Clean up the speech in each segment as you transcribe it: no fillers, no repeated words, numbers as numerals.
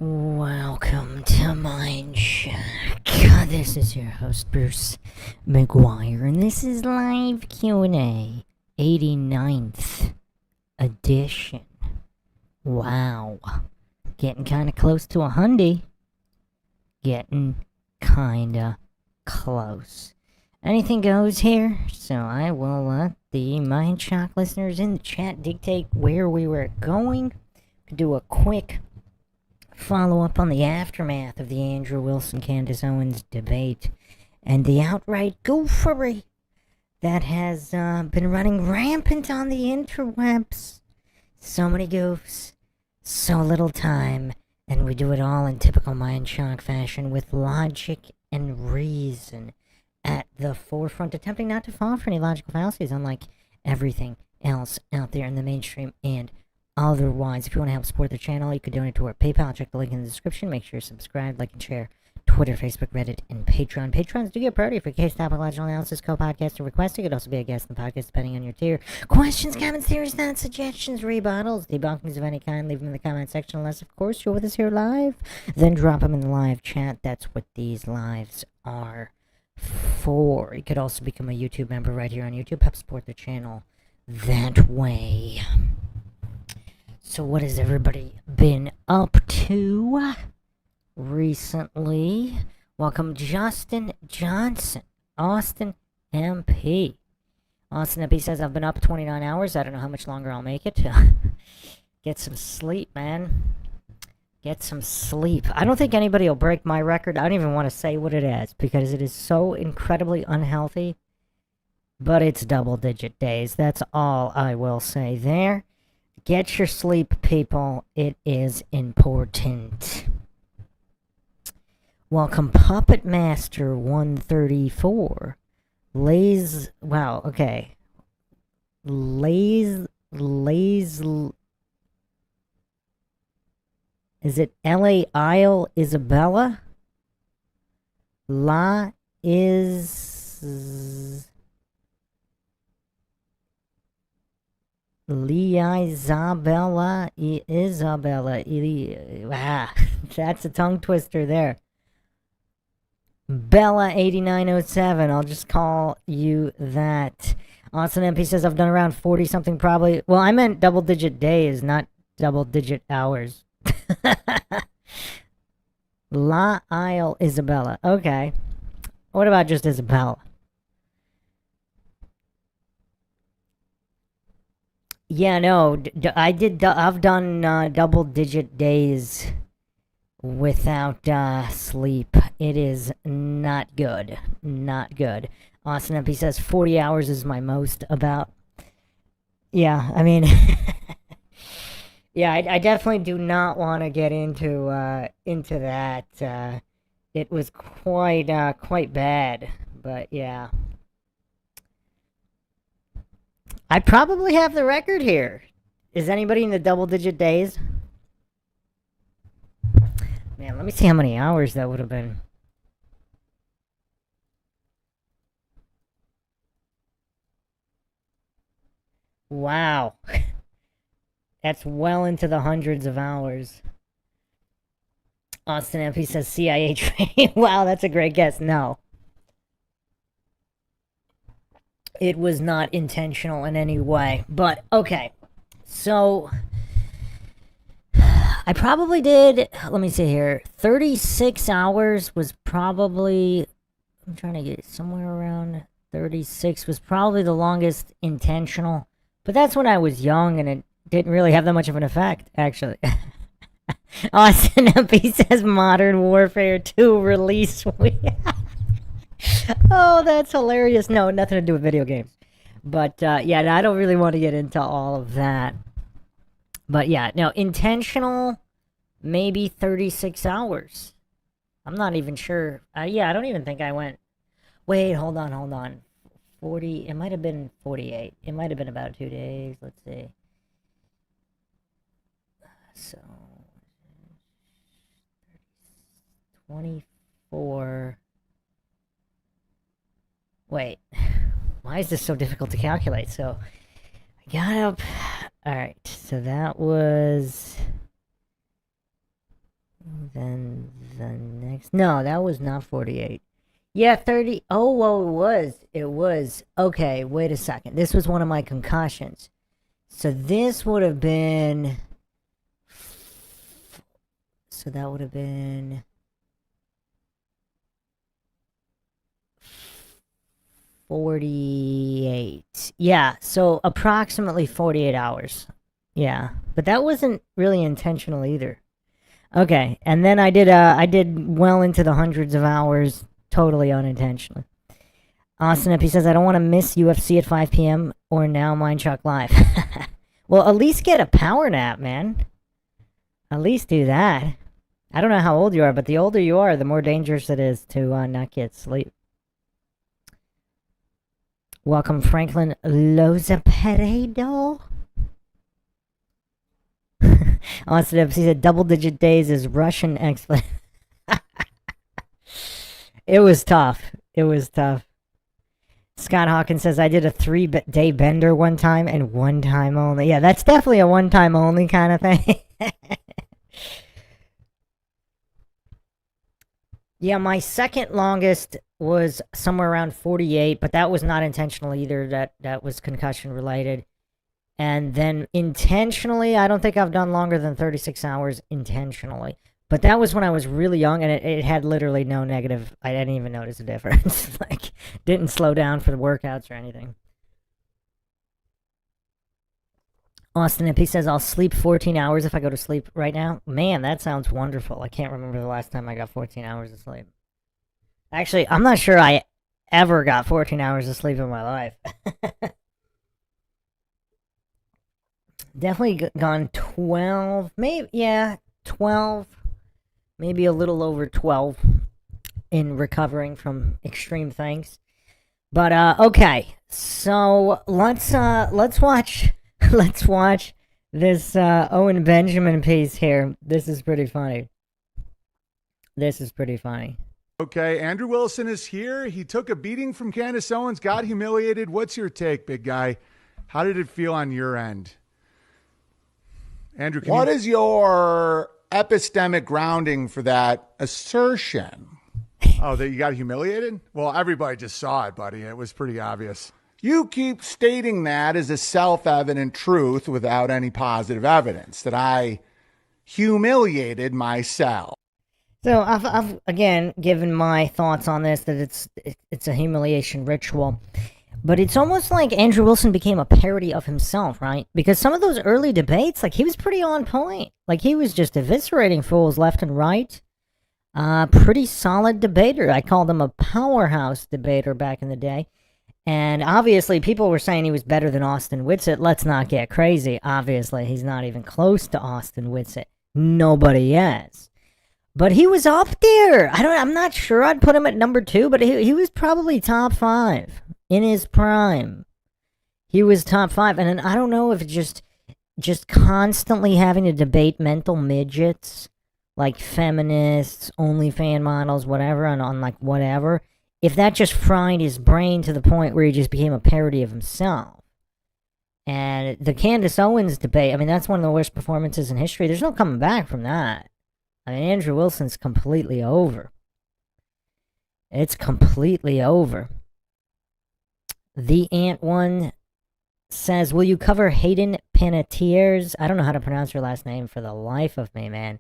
Welcome to Mindshock. This is your host, Bruce McGuire, and this is live Q&A, 89th edition. Wow. Getting kind of close to a hundy. Getting kind of close. Anything goes here, so I will let the Mindshock listeners in the chat dictate where we were going. Do a quick follow up on the aftermath of the Andrew Wilson-Candace Owens debate and the outright goofery that has been running rampant on the interwebs. So many goofs, so little time, and we do it all in typical Mindshock fashion with logic and reason at the forefront, attempting not to fall for any logical fallacies, unlike everything else out there in the mainstream and otherwise. If you want to help support the channel, you could donate to our PayPal. Check the link in the description. Make sure you're subscribed, like, and share. Twitter, Facebook, Reddit, and Patreon. Patrons do get priority for case topological analysis, co-podcast, or requests. You could also be a guest in the podcast depending on your tier. Questions, comments, theories, thoughts, suggestions, rebuttals, debunkings of any kind, leave them in the comment section unless, of course, you're with us here live. Then drop them in the live chat. That's what these lives are for. You could also become a YouTube member right here on YouTube. Help support the channel that way. So what has everybody been up to recently? Welcome Justin Johnson, Austin MP. Austin MP says, I've been up 29 hours. I don't know how much longer I'll make it. Get some sleep, man. Get some sleep. I don't think anybody will break my record. I don't even want to say what it is because it is so incredibly unhealthy. But it's double-digit days. That's all I will say there. Get your sleep, people. It is important. Welcome, Puppet Master 134. Wow, okay. Is it L.A. Isle Isabella? La is... Isabella, that's a tongue twister there. Bella 8907, I'll just call you that. Austin MP says I've done around 40 something probably. Well, I meant double digit days, not double digit hours. La Isle Isabella. Okay. What about just Isabella? Yeah, no, I've done double-digit days without sleep. It is not good. Not good. Austin MP says 40 hours is my most about. Yeah, I mean, yeah, I definitely do not want to get into that. It was quite bad, but yeah. I probably have the record here. Is anybody in the double-digit days? Man, let me see how many hours that would have been. Wow. That's well into the hundreds of hours. Austin MP says CIA training. Wow, that's a great guess. No. It was not intentional in any way. But, okay. So, I probably did, let me see here, 36 hours was probably, I'm trying to get somewhere around 36 was probably the longest intentional. But that's when I was young and it didn't really have that much of an effect, actually. Austin MP says Modern Warfare 2 release week. Oh, that's hilarious. No, nothing to do with video games. But, yeah, I don't really want to get into all of that. But, yeah, no, intentional, maybe 36 hours. I'm not even sure. Yeah, I don't even think I went. Wait, hold on. 40, it might have been 48. It might have been about 2 days. Let's see. So, 24. Wait, why is this so difficult to calculate? So, I got up. Alright, so that was Then the next. No, that was not 48. Yeah, 30. Oh, well, it was. It was. Okay, wait a second. This was one of my concussions. So this would have been. So that would have been. 48. Yeah, so approximately 48 hours. Yeah, but that wasn't really intentional either. Okay, and then I did well into the hundreds of hours totally unintentionally. Austin Epi says I don't want to miss UFC at 5 p.m. or now Mindshock Live. Well, at least get a power nap, man. At least do that. I don't know how old you are, but the older you are, the more dangerous it is to not get sleep. Welcome, Franklin Loza Peredo. Austin FC said double-digit days is Russian expletive. It was tough. It was tough. Scott Hawkins says I did a 3-day bender one time and one time only. Yeah, that's definitely a one time only kind of thing. Yeah, my second longest was somewhere around 48, but that was not intentional either. That was concussion related. And then intentionally, I don't think I've done longer than 36 hours intentionally. But that was when I was really young, and it had literally no negative. I didn't even notice a difference. Like, didn't slow down for the workouts or anything. Austin MP says, I'll sleep 14 hours if I go to sleep right now. Man, that sounds wonderful. I can't remember the last time I got 14 hours of sleep. Actually, I'm not sure I ever got 14 hours of sleep in my life. Definitely gone 12, maybe, yeah, 12, maybe a little over 12 in recovering from extreme things. But okay, so let's watch let's watch this Owen Benjamin piece here. This is pretty funny. This is pretty funny. Okay, Andrew Wilson is here. He took a beating from Candace Owens, got humiliated. What's your take, big guy? How did it feel on your end? Andrew, what is your epistemic grounding for that assertion? Oh, that you got humiliated? Well, everybody just saw it, buddy. It was pretty obvious. You keep stating that as a self-evident truth without any positive evidence, that I humiliated myself. So I've again given my thoughts on this, that it's a humiliation ritual. But it's almost like Andrew Wilson became a parody of himself, right? Because some of those early debates, like, he was pretty on point. Like, he was just eviscerating fools left and right. Pretty solid debater. I called him a powerhouse debater back in the day. And obviously, people were saying he was better than Austin Whitsitt. Let's not get crazy. Obviously, he's not even close to Austin Whitsitt. Nobody is. But he was up there. I'm not sure I'd put him at number 2, but he was probably top 5. In his prime, he was top 5, and I don't know if it's just constantly having to debate mental midgets, like feminists, OnlyFans models, whatever, on like whatever, if that just fried his brain to the point where he just became a parody of himself. And the Candace Owens debate, I mean, that's one of the worst performances in history. There's no coming back from that. I mean, Andrew Wilson's completely over. It's completely over. The Ant One says, will you cover Hayden Panettiere's? I don't know how to pronounce her last name for the life of me, man.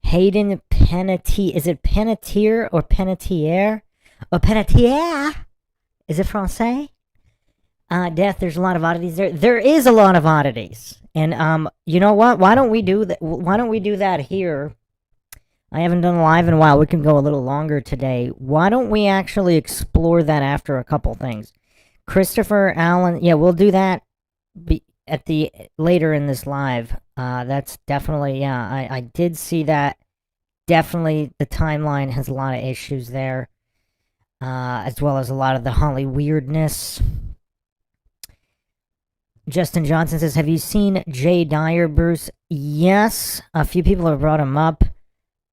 Hayden Panettiere. Is it Panettiere or Panettiere? Or Panettiere? Is it Francais? Death, there's a lot of oddities there. There is a lot of oddities. And you know what? Why don't we do that? Why don't we do that here? I haven't done a live in a while. We can go a little longer today. Why don't we actually explore that after a couple things? Christopher Allen, yeah, we'll do that at the later in this live. That's definitely, yeah, I did see that. Definitely, the timeline has a lot of issues there, as well as a lot of the Holly weirdness. Justin Johnson says, have you seen Jay Dyer, Bruce? Yes, a few people have brought him up.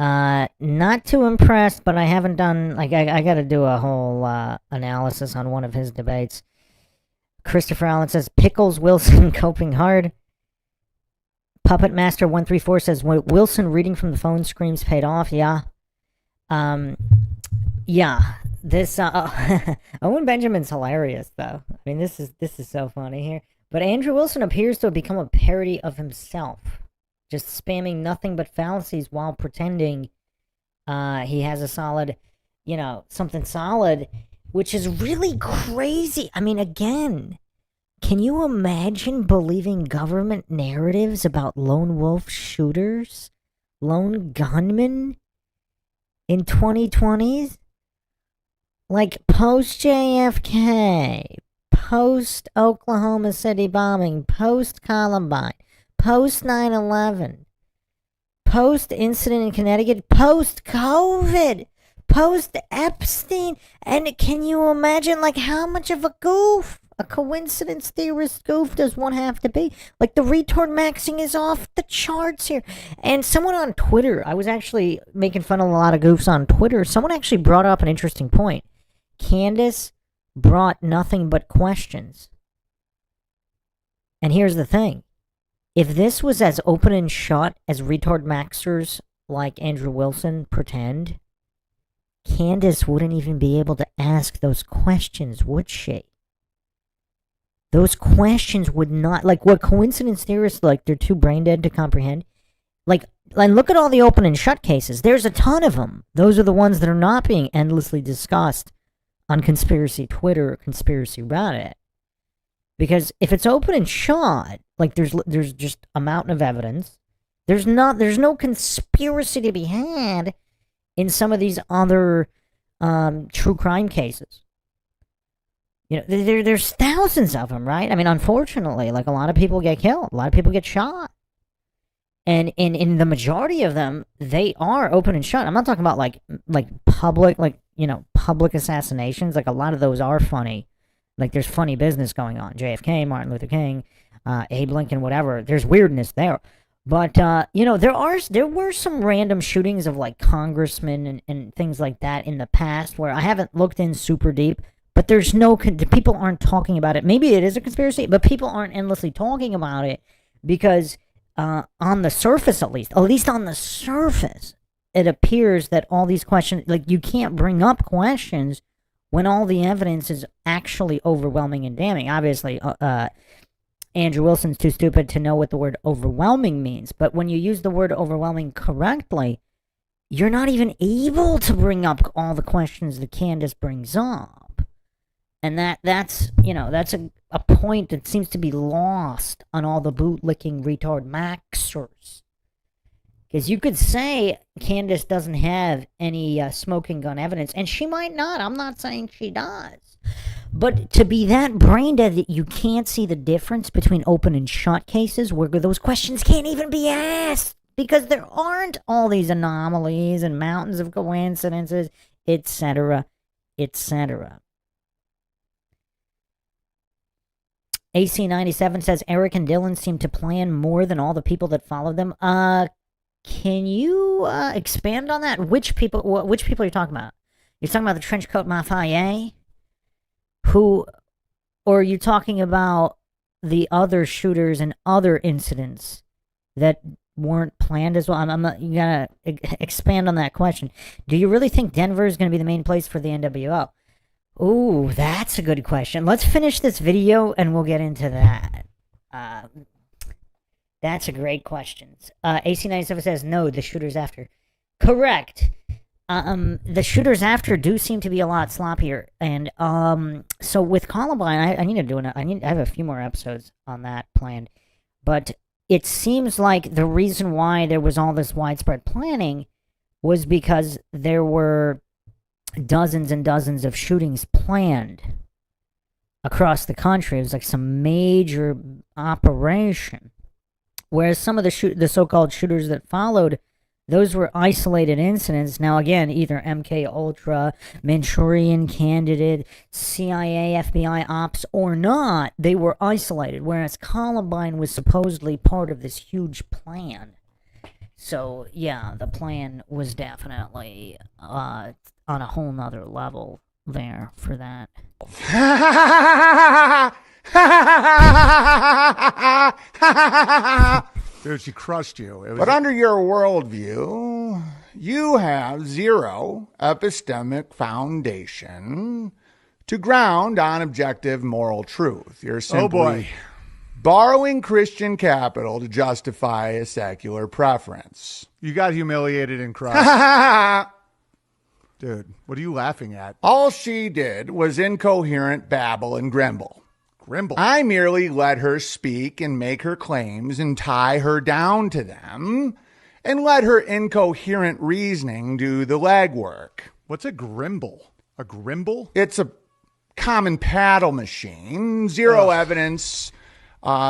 Not too impressed, but I haven't done, like, I gotta do a whole analysis on one of his debates. Christopher Allen says, Pickles Wilson coping hard. Puppet Master 134 says Wilson reading from the phone screams paid off. Yeah. Yeah. This Owen Benjamin's hilarious though. I mean, this is so funny here. But Andrew Wilson appears to have become a parody of himself, just spamming nothing but fallacies while pretending he has a solid, something solid, which is really crazy. I mean, again, can you imagine believing government narratives about lone wolf shooters, lone gunmen in 2020s? Like post JFK, post Oklahoma City bombing, post Columbine, post 9/11, post incident in Connecticut, post COVID, post Epstein. And can you imagine, like, how much of a goof, a coincidence theorist goof does one have to be? Like, the retard maxing is off the charts here. And someone on Twitter, I was actually making fun of a lot of goofs on Twitter. Someone actually brought up an interesting point. Candace brought nothing but questions. And here's the thing. If this was as open and shut as retard maxers like Andrew Wilson pretend, Candace wouldn't even be able to ask those questions, would she? Those questions would not, like, what coincidence theorists, like, they're too brain dead to comprehend. Like, look at all the open and shut cases. There's a ton of them. Those are the ones that are not being endlessly discussed on conspiracy Twitter or conspiracy Reddit. Because if it's open and shut, like, there's just a mountain of evidence. There's no conspiracy to be had in some of these other true crime cases. There's thousands of them, right? I mean, unfortunately, like, a lot of people get killed, a lot of people get shot, and in the majority of them, they are open and shut. I'm not talking about like public, public assassinations. Like, a lot of those are funny. Like, there's funny business going on. JFK, Martin Luther King, Abe Lincoln, whatever. There's weirdness there. But, there were some random shootings of, like, congressmen and things like that in the past where I haven't looked in super deep, but there's people aren't talking about it. Maybe it is a conspiracy, but people aren't endlessly talking about it because, on the surface at least on the surface, it appears that all these questions, like, you can't bring up questions when all the evidence is actually overwhelming and damning. Obviously, Andrew Wilson's too stupid to know what the word overwhelming means. But when you use the word overwhelming correctly, you're not even able to bring up all the questions that Candace brings up. And that's a point that seems to be lost on all the bootlicking retard maxers. Because you could say Candace doesn't have any smoking gun evidence, and she might not. I'm not saying she does. But to be that brain dead that you can't see the difference between open and shut cases where those questions can't even be asked because there aren't all these anomalies and mountains of coincidences, etc., etc. AC97 says Eric and Dylan seem to plan more than all the people that follow them. Can you expand on that? Which people are you talking about? You're talking about the trenchcoat mafia? Or are you talking about the other shooters and other incidents that weren't planned as well? You gotta expand on that question. Do you really think Denver is going to be the main place for the NWO? Ooh, that's a good question. Let's finish this video and we'll get into that. That's a great question. AC97 says, no, the shooters after. Correct. The shooters after do seem to be a lot sloppier. And so with Columbine, I need to do I have a few more episodes on that planned. But it seems like the reason why there was all this widespread planning was because there were dozens and dozens of shootings planned across the country. It was like some major operation. Whereas some of the so-called shooters that followed, those were isolated incidents. Now, again, either MK Ultra, Manchurian Candidate, CIA, FBI ops, or not, they were isolated. Whereas Columbine was supposedly part of this huge plan. So, yeah, the plan was definitely on a whole nother level there for that. Dude, she crushed you. But under your worldview, you have zero epistemic foundation to ground on objective moral truth. You're simply borrowing Christian capital to justify a secular preference. You got humiliated and crushed. Dude, what are you laughing at? All she did was incoherent babble and grimble. Grimble. I merely let her speak and make her claims and tie her down to them and let her incoherent reasoning do the legwork. What's a grimble? A grimble? It's a common paddle machine. Zero evidence,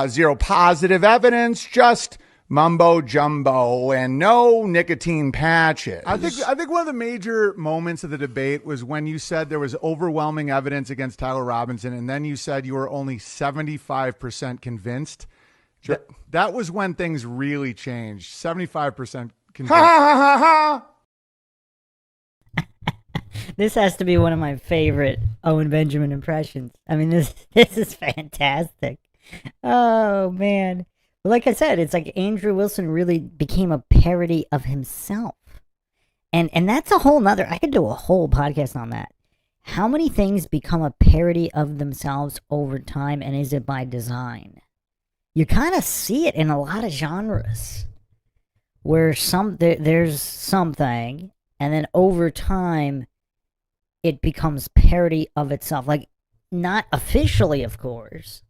zero positive evidence, just mumbo jumbo and no nicotine patches. I think one of the major moments of the debate was when you said there was overwhelming evidence against Tyler Robinson, and then you said you were only 75% convinced. Sure. That was when things really changed. 75% convinced. This has to be one of my favorite Owen Benjamin impressions. I mean, this is fantastic. Oh, man. Like I said, it's like Andrew Wilson really became a parody of himself. And that's a whole nother, I could do a whole podcast on that. How many things become a parody of themselves over time, and is it by design? You kind of see it in a lot of genres where there's something, and then over time, it becomes parody of itself. Like, not officially, of course,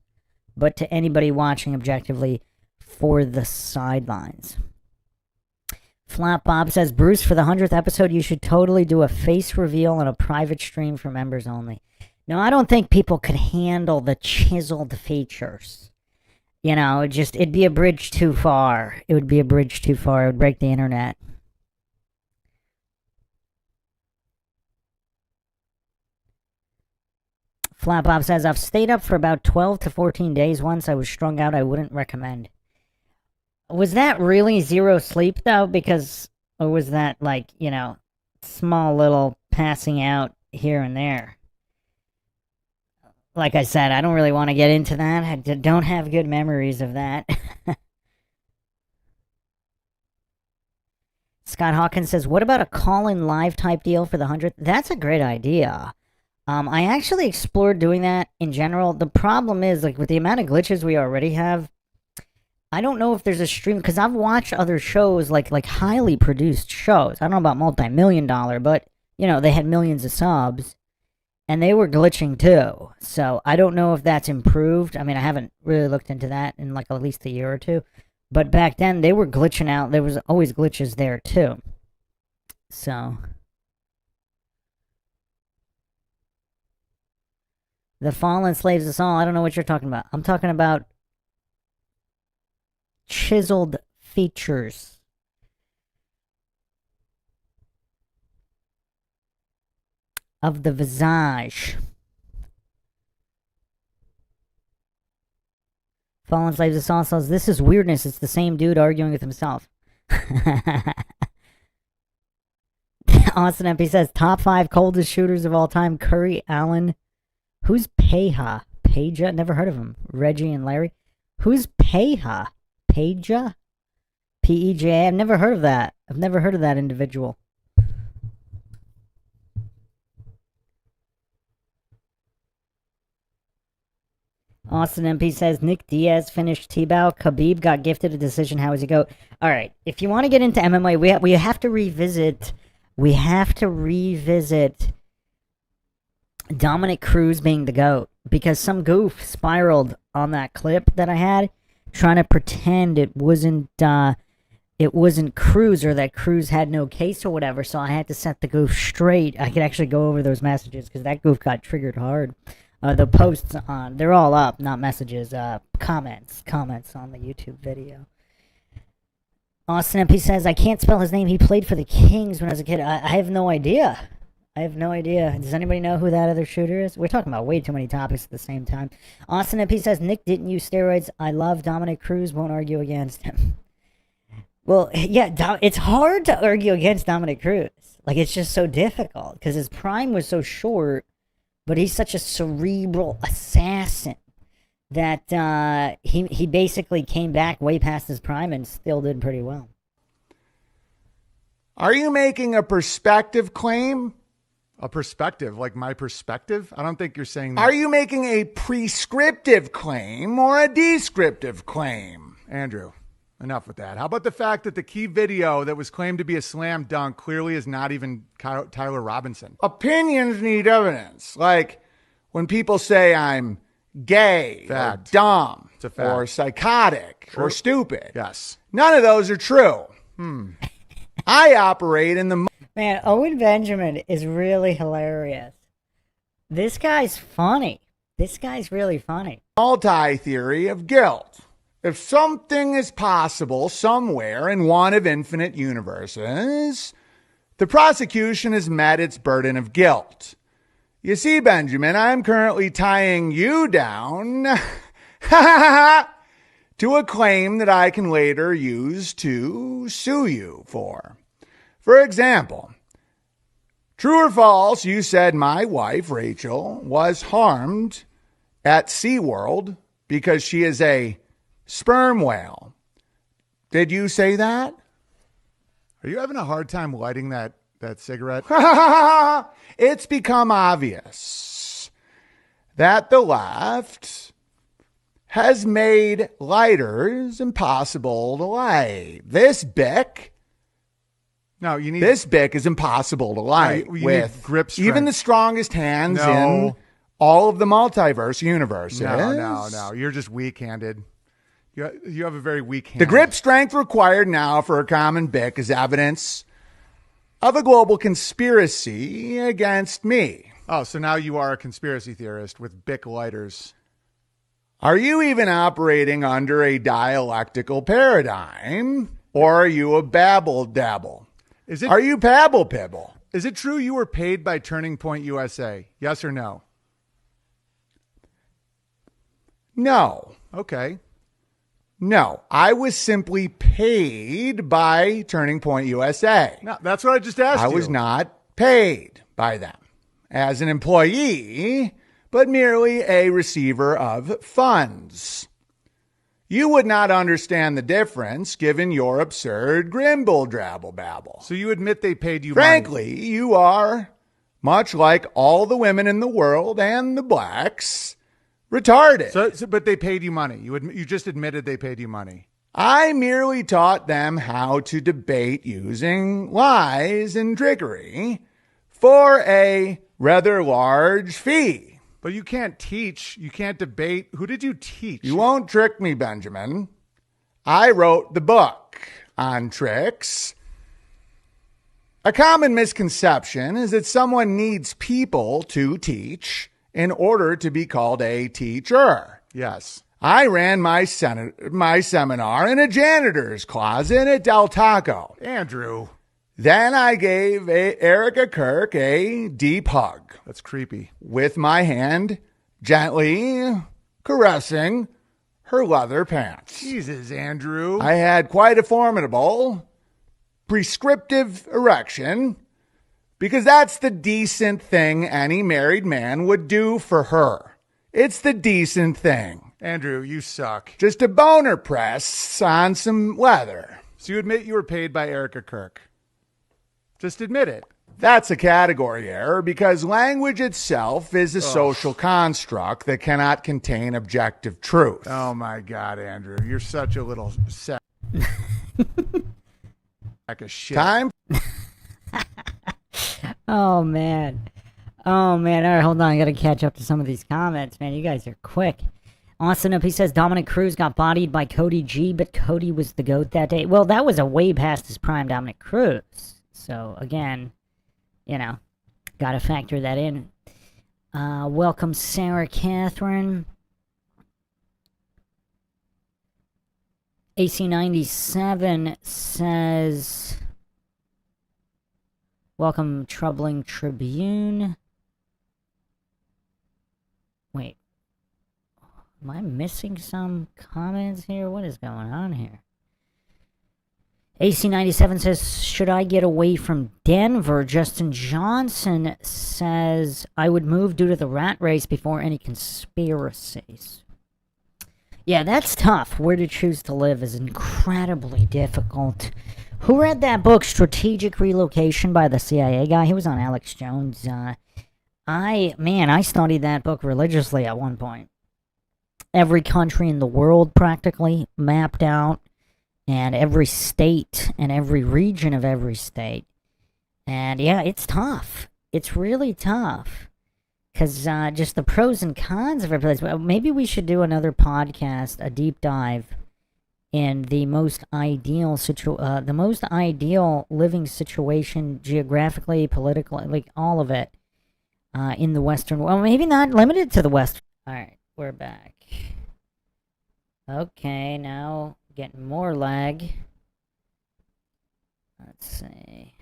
but to anybody watching objectively for the sidelines. Flat Bob says, Bruce, for the 100th episode, you should totally do a face reveal on a private stream for members only. No, I don't think people could handle the chiseled features. You know, it'd be a bridge too far. It would be a bridge too far. It would break the internet. Flat Bob says, I've stayed up for about 12 to 14 days once. I was strung out. I wouldn't recommend. Was that really zero sleep, though? Or was that, like, you know, small little passing out here and there? Like I said, I don't really want to get into that. I don't have good memories of that. Scott Hawkins says, what about a call-in live type deal for the 100th? That's a great idea. I actually explored doing that in general. The problem is, like, with the amount of glitches we already have, I don't know if there's a stream, because I've watched other shows, like highly produced shows. I don't know about multi-million-dollar, but, you know, they had millions of subs, and they were glitching too. So I don't know if that's improved. I mean, I haven't really looked into that in, like, at least a year or two. But back then, they were glitching out. There was always glitches there too. So the fallen slaves us all. I don't know what you're talking about. I'm talking about chiseled features. Of the visage. Fallen Slaves of Saul says, this is weirdness. It's the same dude arguing with himself. Austin MP says, top 5 coldest shooters of all time. Curry, Allen. Who's Peja? Peja? Never heard of him. Reggie and Larry. Who's Peja? Peja? P-E-J-A? I've never heard of that. I've never heard of that individual. Austin MP says, Nick Diaz finished T-Bow. Khabib got gifted a decision. How is he go? All right. If you want to get into MMA, we have to revisit. We have to revisit Dominic Cruz being the GOAT, because some goof spiraled on that clip that I had, trying to pretend it wasn't Cruz, or that Cruz had no case or whatever. So I had to set the goof straight. I could actually go over those messages because that goof got triggered hard. The posts they're all up, not messages, comments on the YouTube video. Austin MP says, I can't spell his name. He played for the Kings when I was a kid. I have no idea. Does anybody know who that other shooter is? We're talking about way too many topics at the same time. Austin MP says, Nick didn't use steroids. I love Dominic Cruz. Won't argue against him. Well, yeah, it's hard to argue against Dominic Cruz. Like, it's just so difficult because his prime was so short, but he's such a cerebral assassin that he basically came back way past his prime and still did pretty well. Are you making a perspective claim? A perspective, like my perspective? I don't think you're saying that. Are you making a prescriptive claim or a descriptive claim? Andrew, enough with that. How about the fact that the key video that was claimed to be a slam dunk clearly is not even Tyler Robinson? Opinions need evidence. Like when people say I'm gay, Fact. or dumb, It's a fact. or psychotic, or stupid. Yes. None of those are true. I operate in the Man, Owen Benjamin is really hilarious. This guy's funny. This guy's really funny. multi-theory of guilt. If something is possible somewhere in one of infinite universes, the prosecution has met its burden of guilt. You see, Benjamin, I'm currently tying you down to a claim that I can later use to sue you for. For example, true or false, you said my wife, Rachel, was harmed at SeaWorld because she is a sperm whale. Did you say that? Are you having a hard time lighting that cigarette? It's become obvious that the left has made lighters impossible to light. This Bic is impossible to light you need with grip strength. even the strongest hands No. in all of the multiverse universes. No. You're just weak-handed. You have a very weak hand. The grip strength required now for a common Bic is evidence of a global conspiracy against me. Oh, so now you are a conspiracy theorist with Bic lighters. Are you even operating under a dialectical paradigm? Or are you a babble dabble? Are you pabble pibble? Is it true you were paid by Turning Point USA? Yes or no? No. Okay. No. I was simply paid by Turning Point USA. No, that's what I just asked you. I was not paid by them as an employee, but merely a receiver of funds. You would not understand the difference given your absurd grimble drabble babble. So you admit they paid you money? Frankly, you are, much like all the women in the world and the blacks, retarded. But they paid you money. You just admitted they paid you money. I merely taught them how to debate using lies and trickery for a rather large fee. But you can't teach. You can't debate. Who did you teach? You won't trick me, Benjamin. I wrote the book on tricks. A common misconception is that someone needs people to teach in order to be called a teacher. Yes. I ran my seminar in a janitor's closet at Del Taco. Andrew. Then I gave Erica Kirk a deep hug. That's creepy. With my hand gently caressing her leather pants. Jesus, Andrew. I had quite a formidable prescriptive erection because that's the decent thing any married man would do for her. It's the decent thing. Andrew, you suck. Just a boner press on some leather. So you admit you were paid by Erica Kirk. Just admit it. That's a category error because language itself is a social construct that cannot contain objective truth. Oh my God, Andrew. You're such a little sack of shit. Time. Oh, man. All right, hold on. I got to catch up to some of these comments, man. You guys are quick. Austin up, he says Dominic Cruz got bodied by Cody G, but Cody was the GOAT that day. Well, that was a way past his prime Dominic Cruz. So, again, got to factor that in. Welcome, Sarah Catherine. AC97 says, welcome, Troubling Tribune. Wait. Am I missing some comments here? What is going on here? AC97 says, should I get away from Denver? Justin Johnson says, I would move due to the rat race before any conspiracies. Yeah, that's tough. Where to choose to live is incredibly difficult. Who read that book, Strategic Relocation, by the CIA guy? He was on Alex Jones. I studied that book religiously at one point. Every country in the world practically mapped out, and every state and every region of every state. And yeah, it's tough. It's really tough. Because just the pros and cons of every place. Well, maybe we should do another podcast, a deep dive in the most ideal living situation geographically, politically, like all of it in the Western world. Well, maybe not limited to the West. All right, we're back. Okay, now getting more lag. Let's see.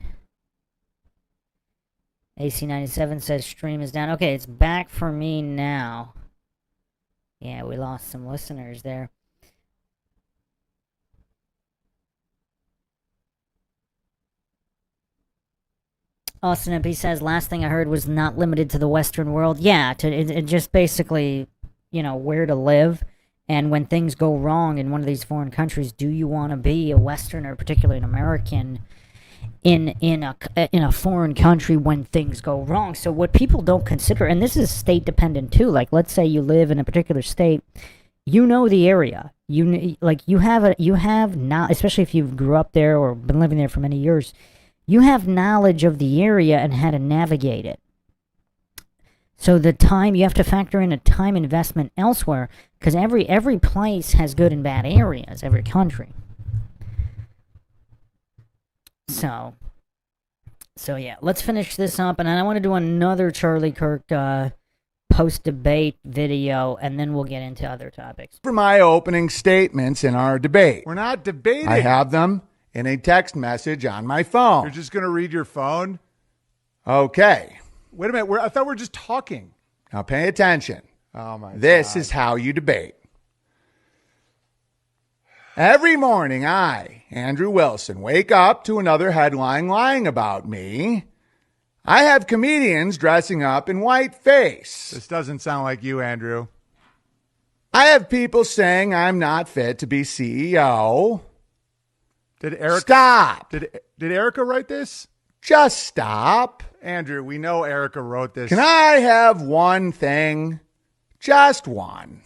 AC97 says stream is down. Okay, it's back for me now. Yeah, we lost some listeners there. Austin MP says, last thing I heard was not limited to the Western world. Yeah, it just basically, where to live. And when things go wrong in one of these foreign countries, do you want to be a Westerner, particularly an American, in a foreign country when things go wrong? So what people don't consider, and this is state dependent too, like let's say you live in a particular state, the area, you have now, especially if you grew up there or been living there for many years, you have knowledge of the area and how to navigate it. So the time, you have to factor in a time investment elsewhere, because every place has good and bad areas, every country. So yeah, let's finish this up, and then I want to do another Charlie Kirk post-debate video, and then we'll get into other topics. For my opening statements in our debate. We're not debating. I have them in a text message on my phone. You're just going to read your phone? Okay. Wait a minute. I thought we were just talking. Now pay attention. Oh, my God. This is how you debate. Every morning, I, Andrew Wilson, wake up to another headline lying about me. I have comedians dressing up in whiteface. This doesn't sound like you, Andrew. I have people saying I'm not fit to be CEO. Did Erica Stop. Did Erica write this? Just stop. Andrew, we know Erica wrote this. Can I have one thing? Just one.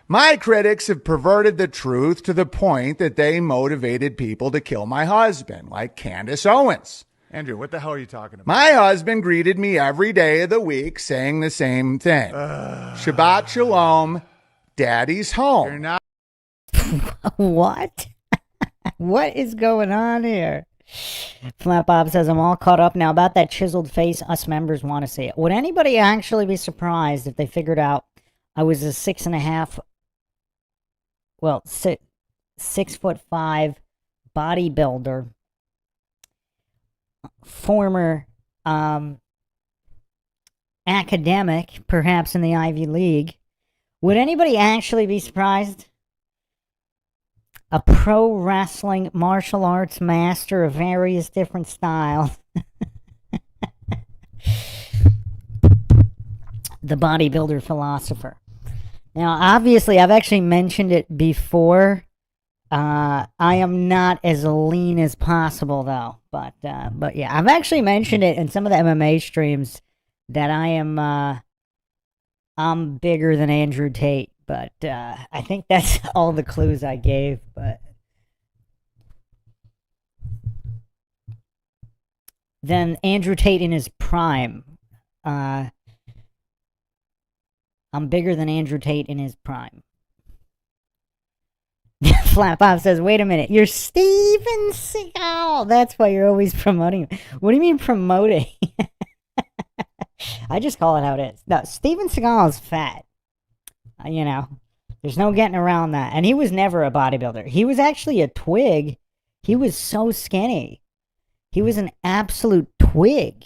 My critics have perverted the truth to the point that they motivated people to kill my husband, like Candace Owens. Andrew, what the hell are you talking about? My husband greeted me every day of the week saying the same thing. Shabbat Shalom, Daddy's home. You're not. What? What is going on here? Flat Bob says, I'm all caught up now. About that chiseled face, us members want to see it. Would anybody actually be surprised if they figured out I was a 6.5, 6'5" bodybuilder, former academic, perhaps in the Ivy League? Would anybody actually be surprised? A pro wrestling martial arts master of various different styles. The bodybuilder philosopher. Now, obviously, I've actually mentioned it before. I am not as lean as possible, though. But yeah, I've actually mentioned it in some of the MMA streams that I'm bigger than Andrew Tate. But I think that's all the clues I gave. But then Andrew Tate in his prime. I'm bigger than Andrew Tate in his prime. Flat Bob says, wait a minute, you're Steven Seagal. That's why you're always promoting him. What do you mean promoting? I just call it how it is. No, Steven Seagal is fat. There's no getting around that. And he was never a bodybuilder. He was actually a twig. He was so skinny. He was an absolute twig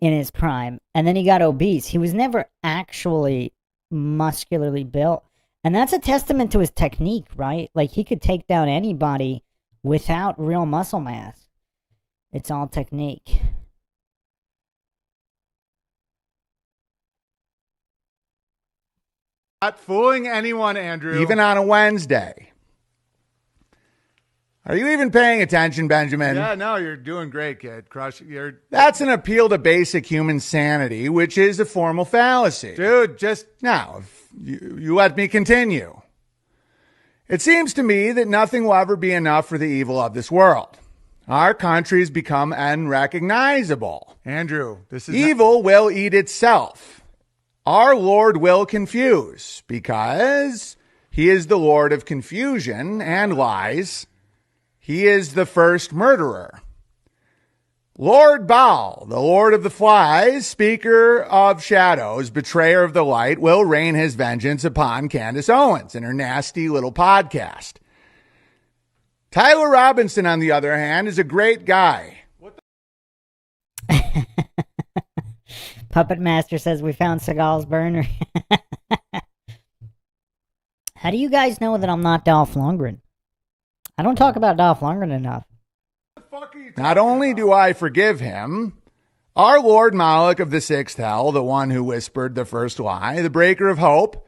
in his prime. And then he got obese. He was never actually muscularly built. And that's a testament to his technique, right? Like, he could take down anybody without real muscle mass. It's all technique. Not fooling anyone, Andrew. Even on a Wednesday. Are you even paying attention, Benjamin? Yeah, no, you're doing great, kid. Crush. That's an appeal to basic human sanity, which is a formal fallacy. Dude, just Now, if you let me continue. It seems to me that nothing will ever be enough for the evil of this world. Our country's become unrecognizable. Andrew, this is Evil will eat itself. Our Lord will confuse because he is the Lord of confusion and lies. He is the first murderer. Lord Baal, the Lord of the Flies, speaker of shadows, betrayer of the light, will rain his vengeance upon Candace Owens in her nasty little podcast. Tyler Robinson, on the other hand, is a great guy. Puppet Master says we found Seagal's burner. How do you guys know that I'm not Dolph Lundgren? I don't talk about Dolph Lundgren enough. Not only do I forgive him, our Lord Moloch of the sixth hell, the one who whispered the first lie, the breaker of hope,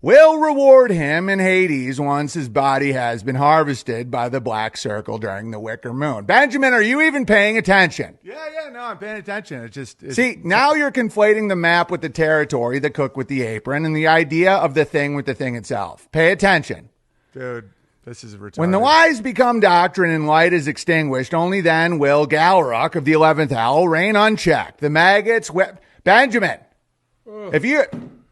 will reward him in Hades once his body has been harvested by the black circle during the Wicker Moon. Benjamin, are you even paying attention? Yeah, no, I'm paying attention. See, now you're conflating the map with the territory, the cook with the apron, and the idea of the thing with the thing itself. Pay attention. Dude, this is retarded. When the lies become doctrine and light is extinguished, only then will Galrock of the 11th hell reign unchecked. The maggots, Benjamin,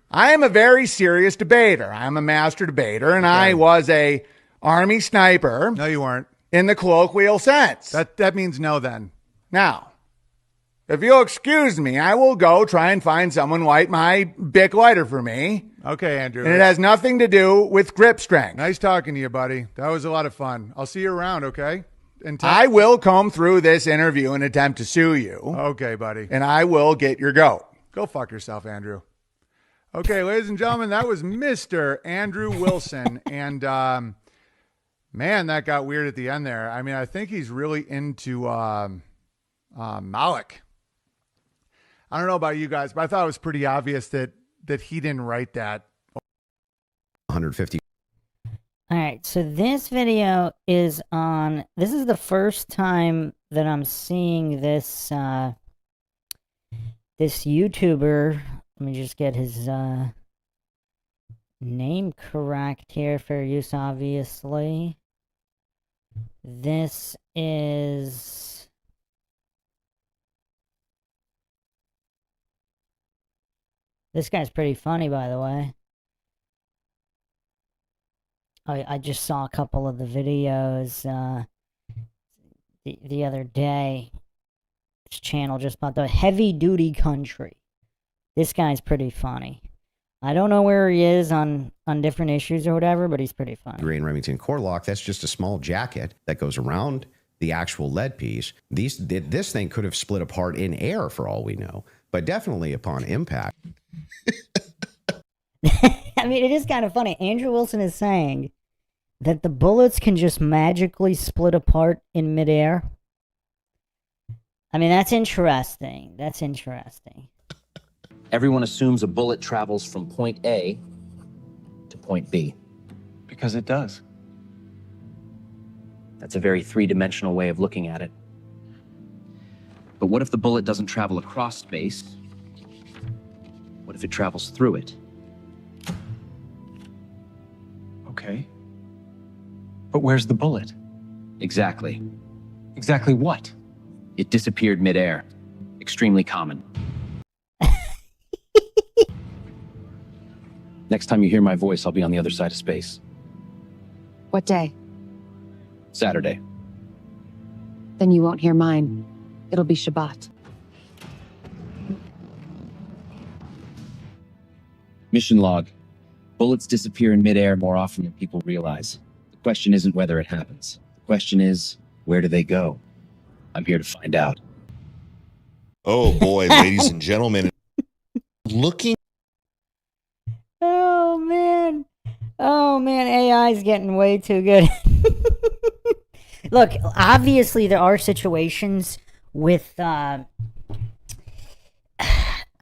I am a very serious debater. I am a master debater, and I was a Army sniper. No, you weren't. In the colloquial sense. That means no then. Now, if you'll excuse me, I will go try and find someone light my Bic lighter for me. Okay, Andrew. And it has nothing to do with grip strength. Nice talking to you, buddy. That was a lot of fun. I'll see you around, okay? I will comb through this interview and attempt to sue you. Okay, buddy. And I will get your goat. Go fuck yourself, Andrew. Okay, ladies and gentlemen, that was Mr. Andrew Wilson. And, man, that got weird at the end there. I mean, I think he's really into Moloch. I don't know about you guys, but I thought it was pretty obvious that he didn't write that. 150. All right, so this video is on. This is the first time that I'm seeing this this YouTuber. Let me just get his name correct here for use, obviously. This is... This guy's pretty funny, by the way. I just saw a couple of the videos the other day. This channel just about the heavy duty country. This guy's pretty funny. I don't know where he is on different issues or whatever, but he's pretty funny. Green Remington core lock, that's just a small jacket that goes around the actual lead piece. This thing could have split apart in air for all we know, but definitely upon impact. I mean, it is kind of funny. Andrew Wilson is saying that the bullets can just magically split apart in midair. I mean, that's interesting. That's interesting. Everyone assumes a bullet travels from point A to point B. Because it does. That's a very three-dimensional way of looking at it. But what if the bullet doesn't travel across space? What if it travels through it? Okay. But where's the bullet? Exactly. Exactly what? It disappeared midair. Extremely common. Next time you hear my voice, I'll be on the other side of space. What day? Saturday. Then you won't hear mine. It'll be Shabbat. Mission log. Bullets disappear in midair more often than people realize. The question isn't whether it happens. The question is, where do they go? I'm here to find out. Oh boy, ladies and gentlemen. Looking. Oh, man. Oh, man. AI's getting way too good. Look, obviously there are situations with, I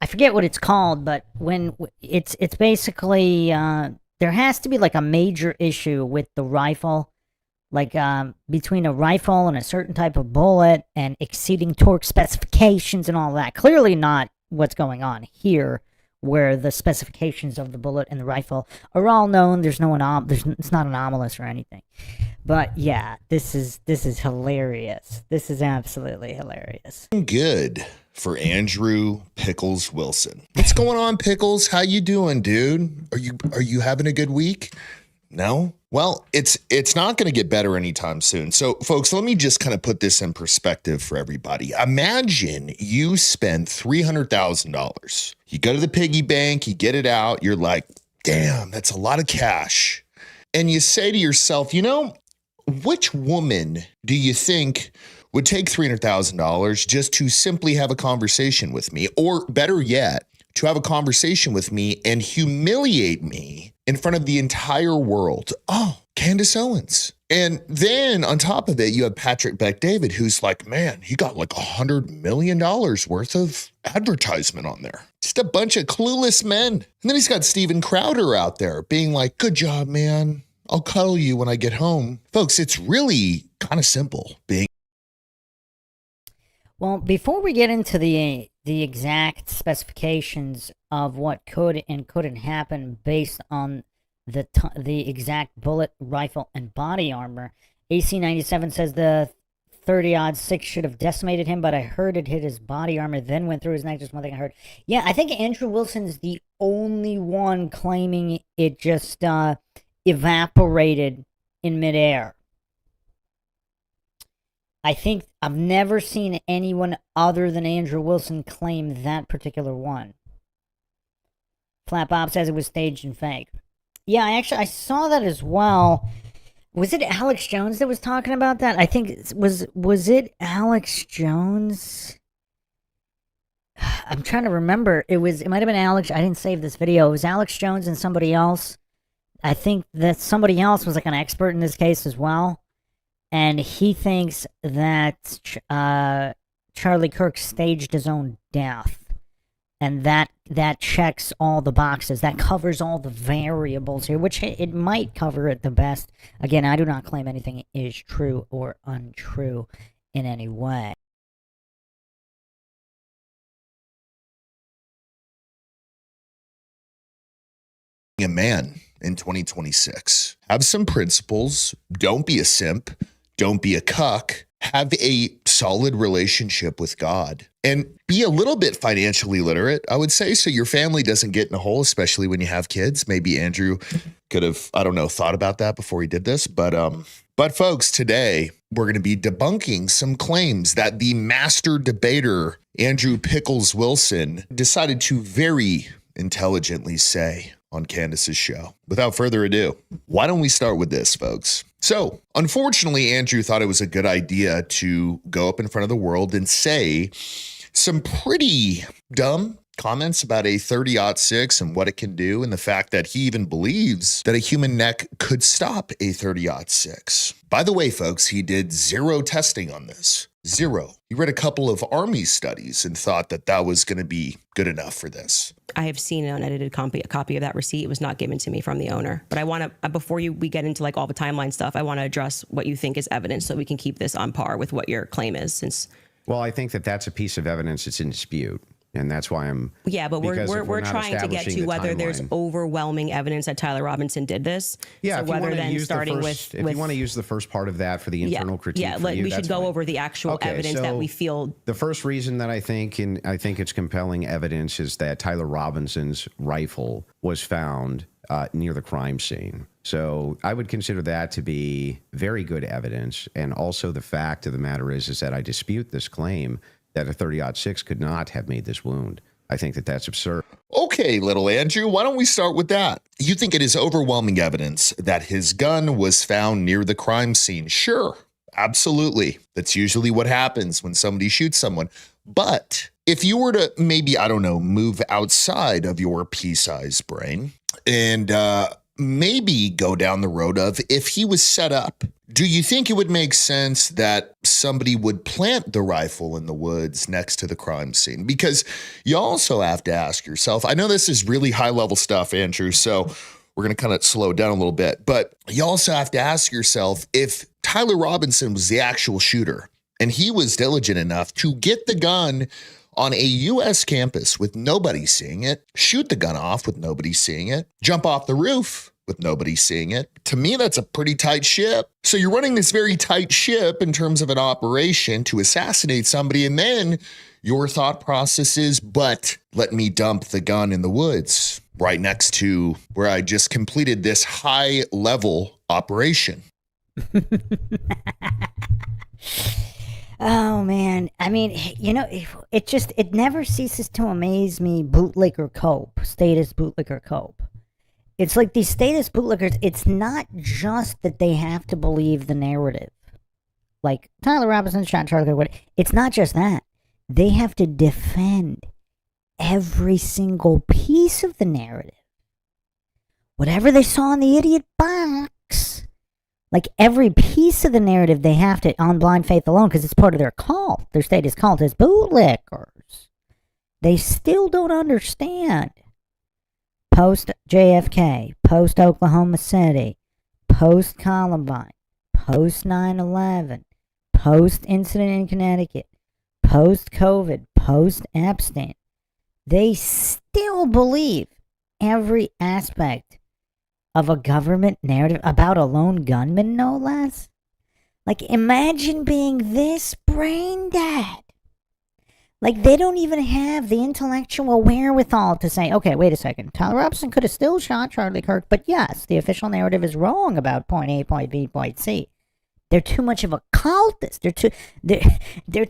forget forget what it's called, but it's basically there has to be like a major issue with the rifle, like between a rifle and a certain type of bullet and exceeding torque specifications and all that. Clearly not what's going on here, where the specifications of the bullet and the rifle are all known. There's no it's not anomalous or anything. But yeah, this is hilarious. This is absolutely hilarious. Good for Andrew Pickles Wilson. What's going on, Pickles? How you doing, dude? Are you having a good week? No? Well, it's not going to get better anytime soon. So, folks, let me just kind of put this in perspective for everybody. Imagine you spend $300,000. You go to the piggy bank, you get it out. You're like, damn, that's a lot of cash. And you say to yourself, which woman do you think would take $300,000 just to simply have a conversation with me? Or better yet, to have a conversation with me and humiliate me in front of the entire world. Oh, Candace Owens. And then on top of it, you have Patrick Bet-David, who's like, man, he got like $100 million worth of advertisement on there. Just a bunch of clueless men. And then he's got Steven Crowder out there being like, good job, man. I'll cuddle you when I get home. Folks, it's really kind of simple being. Well, before we get into the exact specifications of what could and couldn't happen based on the exact bullet, rifle, and body armor, AC97 says the 30-06 should have decimated him, but I heard it hit his body armor, then went through his neck. Just one thing I heard. Yeah, I think Andrew Wilson's the only one claiming it just evaporated in midair. I think I've never seen anyone other than Andrew Wilson claim that particular one. Flap Bob says it was staged and fake. Yeah, I saw that as well. Was it Alex Jones that was talking about that? I think was it Alex Jones? I'm trying to remember. It might have been Alex. I didn't save this video. It was Alex Jones and somebody else. I think that somebody else was like an expert in this case as well. And he thinks that Charlie Kirk staged his own death. And that checks all the boxes. That covers all the variables here, which it might cover it the best. Again, I do not claim anything is true or untrue in any way. A man in 2026. Have some principles. Don't be a simp. Don't be a cuck. Have a solid relationship with God and be a little bit financially literate, I would say, so your family doesn't get in a hole, especially when you have kids. Maybe Andrew could have, I don't know, thought about that before he did this. But folks, today we're going to be debunking some claims that the master debater, Andrew Pickles Wilson, decided to very intelligently say on Candace's show. Without further ado, why don't we start with this, folks? So, unfortunately, Andrew thought it was a good idea to go up in front of the world and say some pretty dumb comments about a 30-06 and what it can do, and the fact that he even believes that a human neck could stop a 30-06. By the way, folks, he did zero testing on this. Zero. He read a couple of Army studies and thought that that was going to be good enough for this. I have seen an unedited copy of that receipt. It was not given to me from the owner. But I want to, before we get into like all the timeline stuff, I want to address what you think is evidence so we can keep this on par with what your claim is. Well, I think that that's a piece of evidence that's in dispute. And that's why I'm. Yeah, but we're trying to get to whether there's overwhelming evidence that Tyler Robinson did this. Yeah, so if you whether then use starting if you want to use the first part of that for the internal critique, we should go over the actual evidence that we feel. The first reason that I think it's compelling evidence is that Tyler Robinson's rifle was found near the crime scene. So I would consider that to be very good evidence. And also the fact of the matter is that I dispute this claim that a 30-06 could not have made this wound. I think that that's absurd. Okay, little Andrew, why don't we start with that? You think it is overwhelming evidence that his gun was found near the crime scene? Sure, absolutely. That's usually what happens when somebody shoots someone. But if you were to maybe, I don't know, move outside of your pea-sized brain and maybe go down the road of if he was set up. Do you think it would make sense that somebody would plant the rifle in the woods next to the crime scene? Because you also have to ask yourself, I know this is really high level stuff, Andrew, so we're going to kind of slow down a little bit, but you also have to ask yourself if Tyler Robinson was the actual shooter and he was diligent enough to get the gun on a U.S. campus with nobody seeing it, shoot the gun off with nobody seeing it, jump off the roof with nobody seeing it. To me, that's a pretty tight ship. So you're running this very tight ship in terms of an operation to assassinate somebody, and then your thought process is, but let me dump the gun in the woods right next to where I just completed this high level operation. Oh man, I mean, you know, it never ceases to amaze me. Bootlicker cope, status bootlicker cope. It's like these status bootlickers. It's not just that they have to believe the narrative, like Tyler Robinson shot Charlie Kirk. It's not just that. They have to defend every single piece of the narrative. Whatever they saw in the idiot box. Like every piece of the narrative they have to, on blind faith alone, because it's part of their cult. Their status cult is bootlickers. They still don't understand. Post JFK, post Oklahoma City, post Columbine, post 9/11, post incident in Connecticut, post COVID, post Epstein. They still believe every aspect of a government narrative about a lone gunman, no less. Like, imagine being this brain dead. Like, they don't even have the intellectual wherewithal to say, okay, wait a second, Tyler Robinson could have still shot Charlie Kirk, but yes, the official narrative is wrong about point A, point B, point C. They're too much of a cultist. They're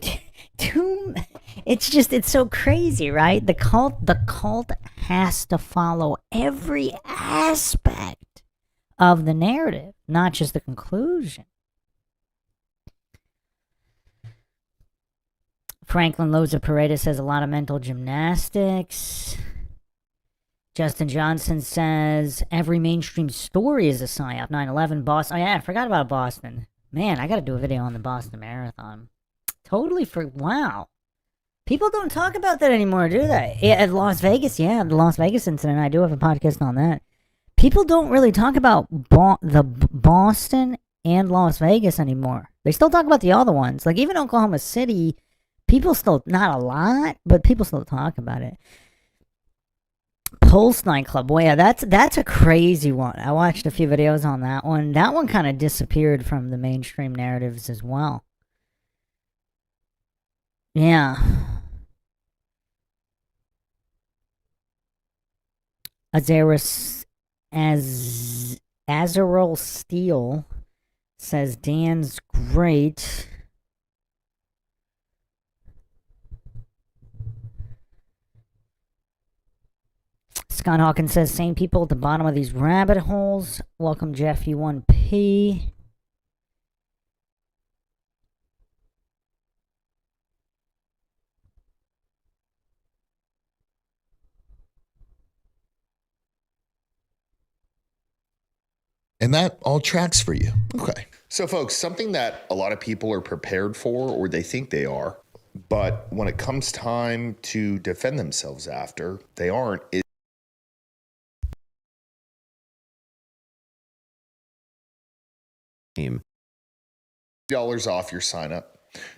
too. It's so crazy, right? The cult has to follow every aspect of the narrative, not just the conclusion. Franklin Loza Paredes says a lot of mental gymnastics. Justin Johnson says every mainstream story is a psyop. 9/11, Boston. Oh yeah, I forgot about Boston. Man, I got to do a video on the Boston Marathon. Wow. People don't talk about that anymore, do they? Yeah, at Las Vegas, yeah, the Las Vegas incident. I do have a podcast on that. People don't really talk about the Boston and Las Vegas anymore. They still talk about the other ones. Like even Oklahoma City, people still, not a lot, but people still talk about it. Pulse nightclub. Well, yeah, that's a crazy one. I watched a few videos on that one. That one kind of disappeared from the mainstream narratives as well. Yeah. Azarel Steele says Dan's great. Scott Hawkins says, same people at the bottom of these rabbit holes. Welcome, Jeff U1P. And that all tracks for you. Okay. So, folks, something that a lot of people are prepared for, or they think they are, but when it comes time to defend themselves after, they aren't. $10 off your sign up.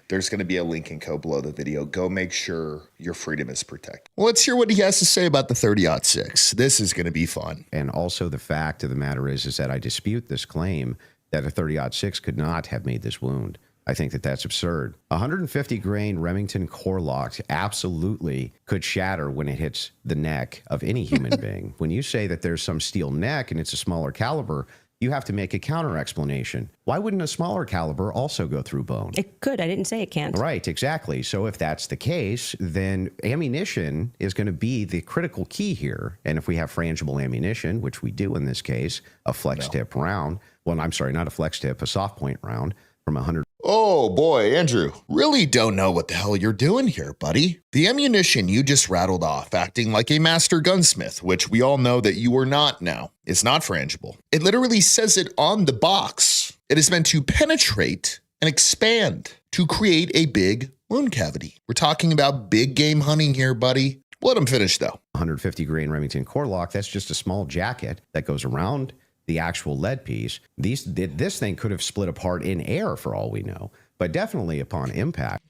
There's going to be a link and code below the video. Go make sure your freedom is protected. Well, let's hear what he has to say about the 30-06. This is going to be fun. And also the fact of the matter is that I dispute this claim that a 30-06 could not have made this wound. I think that that's absurd. 150 grain Remington core lock absolutely could shatter when it hits the neck of any human being. When you say that there's some steel neck and it's a smaller caliber, you have to make a counter explanation. Why wouldn't a smaller caliber also go through bone? It could. I didn't say it can't. Right, exactly. So if that's the case, then ammunition is going to be the critical key here. And if we have frangible ammunition, which we do in this case, a flex tip round, well, I'm sorry, not a flex tip, a soft point round from 100. Oh boy, Andrew, really don't know what the hell you're doing here, buddy. The ammunition you just rattled off, acting like a master gunsmith, which we all know that you are not now, is not frangible. It literally says it on the box. It is meant to penetrate and expand to create a big wound cavity. We're talking about big game hunting here, buddy. Let him finish though. 150 grain Remington core lock, that's just a small jacket that goes around the actual lead piece. This thing could have split apart in air for all we know, but definitely upon impact.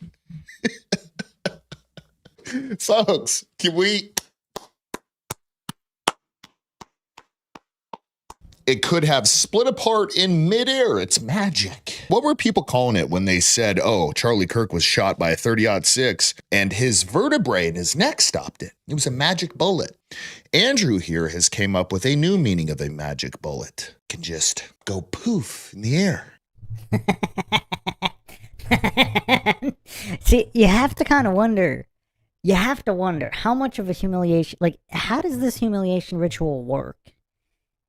Folks, can we... It could have split apart in midair. It's magic. What were people calling it when they said, oh, Charlie Kirk was shot by a 30-06 and his vertebrae in his neck stopped it? It was a magic bullet. Andrew here has came up with a new meaning of a magic bullet. It can just go poof in the air. See, you have to kind of wonder. You have to wonder how much of a humiliation, like, how does this humiliation ritual work?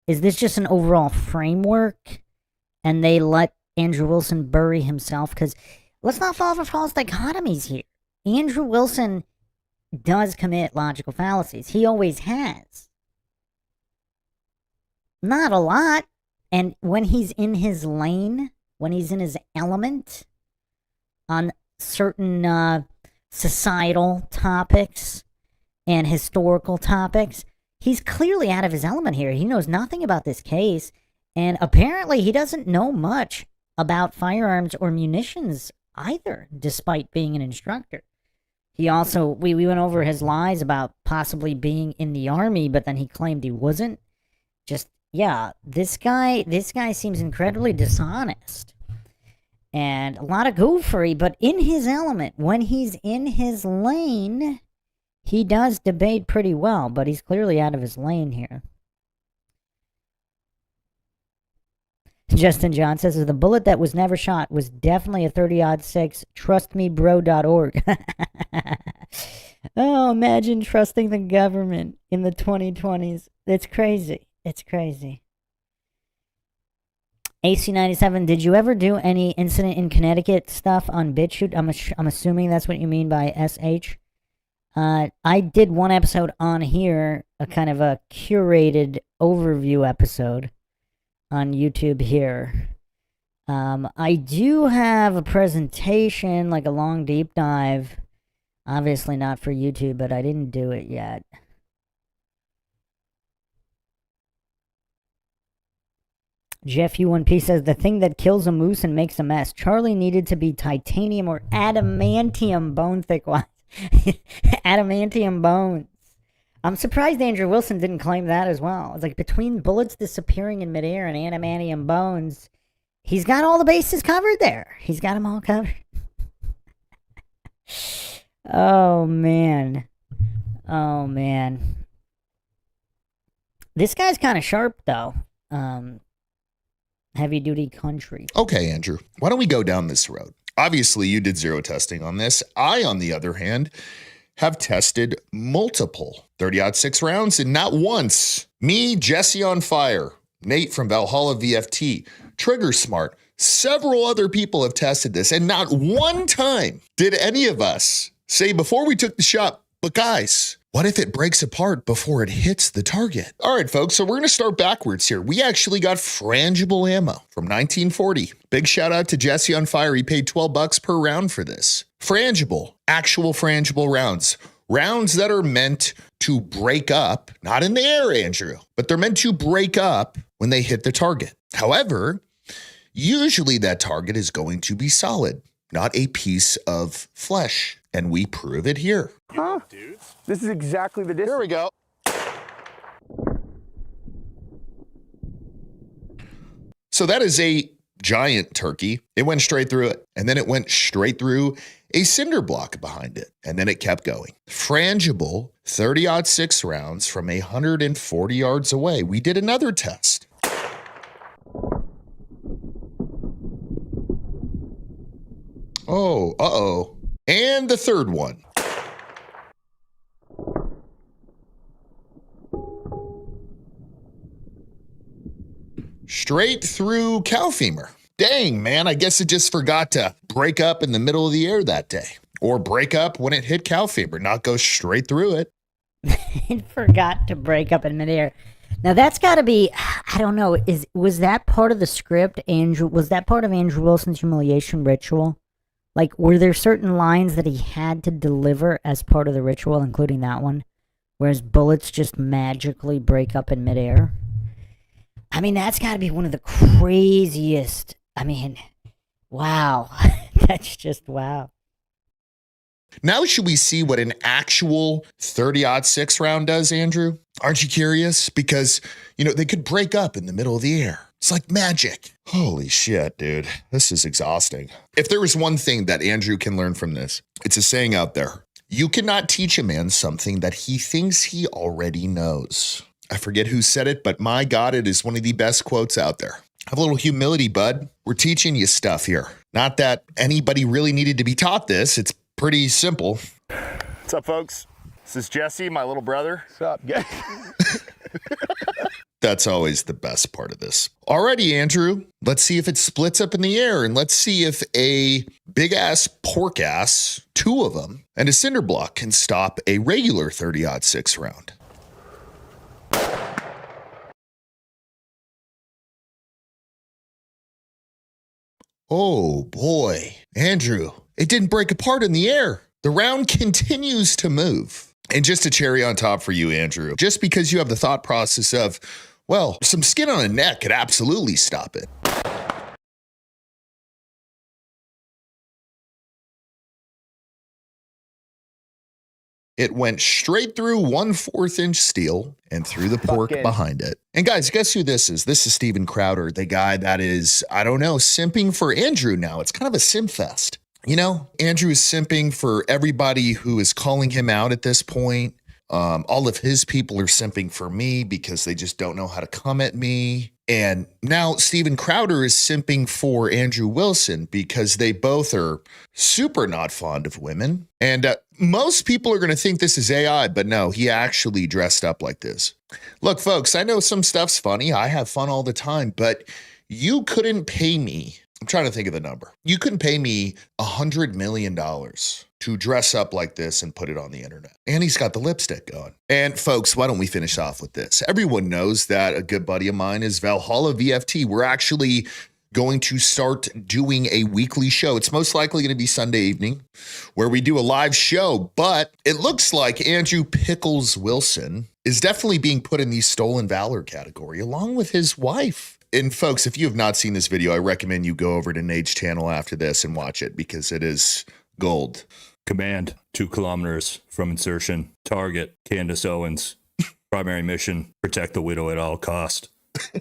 Is this just an overall framework and they let Andrew Wilson bury himself? Because let's not fall for false dichotomies here. Andrew Wilson does commit logical fallacies. He always has. Not a lot. And when he's in his lane, when he's in his element on certain societal topics and historical topics, he's clearly out of his element here. He knows nothing about this case, and apparently he doesn't know much about firearms or munitions either, despite being an instructor. He also, we went over his lies about possibly being in the army, but then he claimed he wasn't. Just, yeah, this guy seems incredibly dishonest. And a lot of goofery, but in his element, when he's in his lane, he does debate pretty well, but he's clearly out of his lane here. Justin John says, the bullet that was never shot was definitely a 30-06, trustmebro.org. Oh, imagine trusting the government in the 2020s. It's crazy. It's crazy. AC97, did you ever do any incident in Connecticut stuff on BitChute? I'm assuming that's what you mean by SH. I did one episode on here, a kind of a curated overview episode on YouTube here. I do have a presentation, like a long deep dive. Obviously not for YouTube, but I didn't do it yet. Jeff U1P says, the thing that kills a moose and makes a mess. Charlie needed to be titanium or adamantium bone thick. Adamantium bones. I'm surprised Andrew Wilson didn't claim that as well. It's like between bullets disappearing in midair and adamantium bones, he's got all the bases covered there. He's got them all covered. Oh, man. Oh, man. This guy's kind of sharp, though. Heavy duty country. Okay, Andrew, why don't we go down this road? Obviously, you did zero testing on this. I, on the other hand, have tested multiple 30-06 rounds, and not once. Me, Jesse on Fire, Nate from Valhalla VFT, Trigger Smart, several other people have tested this, and not one time did any of us say before we took the shot, but guys, what if it breaks apart before it hits the target? All right, folks, so we're going to start backwards here. We actually got frangible ammo from 1940. Big shout out to Jesse on Fire. He paid $12 per round for this. Frangible, actual frangible rounds. Rounds that are meant to break up, not in the air, Andrew, but they're meant to break up when they hit the target. However, usually that target is going to be solid, not a piece of flesh. And we prove it here. Huh? This is exactly the distance. Here we go. So that is a giant turkey. It went straight through it, and then it went straight through a cinder block behind it, and then it kept going. Frangible 30-06 rounds from 140 yards away. We did another test. Oh, uh-oh. And the third one. Straight through cow femur. Dang, man, I guess it just forgot to break up in the middle of the air that day, or break up when it hit cow fever, not go straight through it. It forgot to break up in midair. Now that's got to be, I don't know, was that part of the script, Andrew? Was that part of Andrew Wilson's humiliation ritual? Like, were there certain lines that he had to deliver as part of the ritual, including that one, whereas bullets just magically break up in midair? I mean, that's got to be one of the craziest. I mean, wow. That's just wow. Now, should we see what an actual 30-06 round does, Andrew? Aren't you curious? Because, they could break up in the middle of the air. It's like magic. Holy shit, dude. This is exhausting. If there was one thing that Andrew can learn from this, it's a saying out there. You cannot teach a man something that he thinks he already knows. I forget who said it, but my God, it is one of the best quotes out there. Have a little humility, bud. We're teaching you stuff here. Not that anybody really needed to be taught this. It's pretty simple. What's up, folks? This is Jesse, my little brother. What's up, guys? That's always the best part of this. Alrighty, Andrew, let's see if it splits up in the air, and let's see if a big-ass pork ass, 2 of them, and a cinder block can stop a regular 30-06 round. Oh, boy. Andrew, it didn't break apart in the air. The round continues to move. And just a cherry on top for you, Andrew, just because you have the thought process of, well, some skin on a neck could absolutely stop it. It went straight through 1/4 inch steel and through the pork behind it. And guys, guess who this is? This is Steven Crowder, the guy that is, I don't know, simping for Andrew now. It's kind of a simp fest. Andrew is simping for everybody who is calling him out at this point. All of his people are simping for me because they just don't know how to come at me. And now Steven Crowder is simping for Andrew Wilson because they both are super not fond of women. And most people are going to think this is AI, but no, he actually dressed up like this. Look, folks, I know some stuff's funny. I have fun all the time, but you couldn't pay me. I'm trying to think of the number. You couldn't pay me $100 million to dress up like this and put it on the internet. And he's got the lipstick going. And folks, why don't we finish off with this? Everyone knows that a good buddy of mine is Valhalla VFT. We're actually going to start doing a weekly show. It's most likely going to be Sunday evening where we do a live show, but it looks like Andrew Pickles Wilson is definitely being put in the stolen valor category along with his wife. And folks, if you have not seen this video, I recommend you go over to Nate's channel after this and watch it because it is gold. Command, 2 kilometers from insertion. Target, Candace Owens. Primary mission, protect the widow at all cost.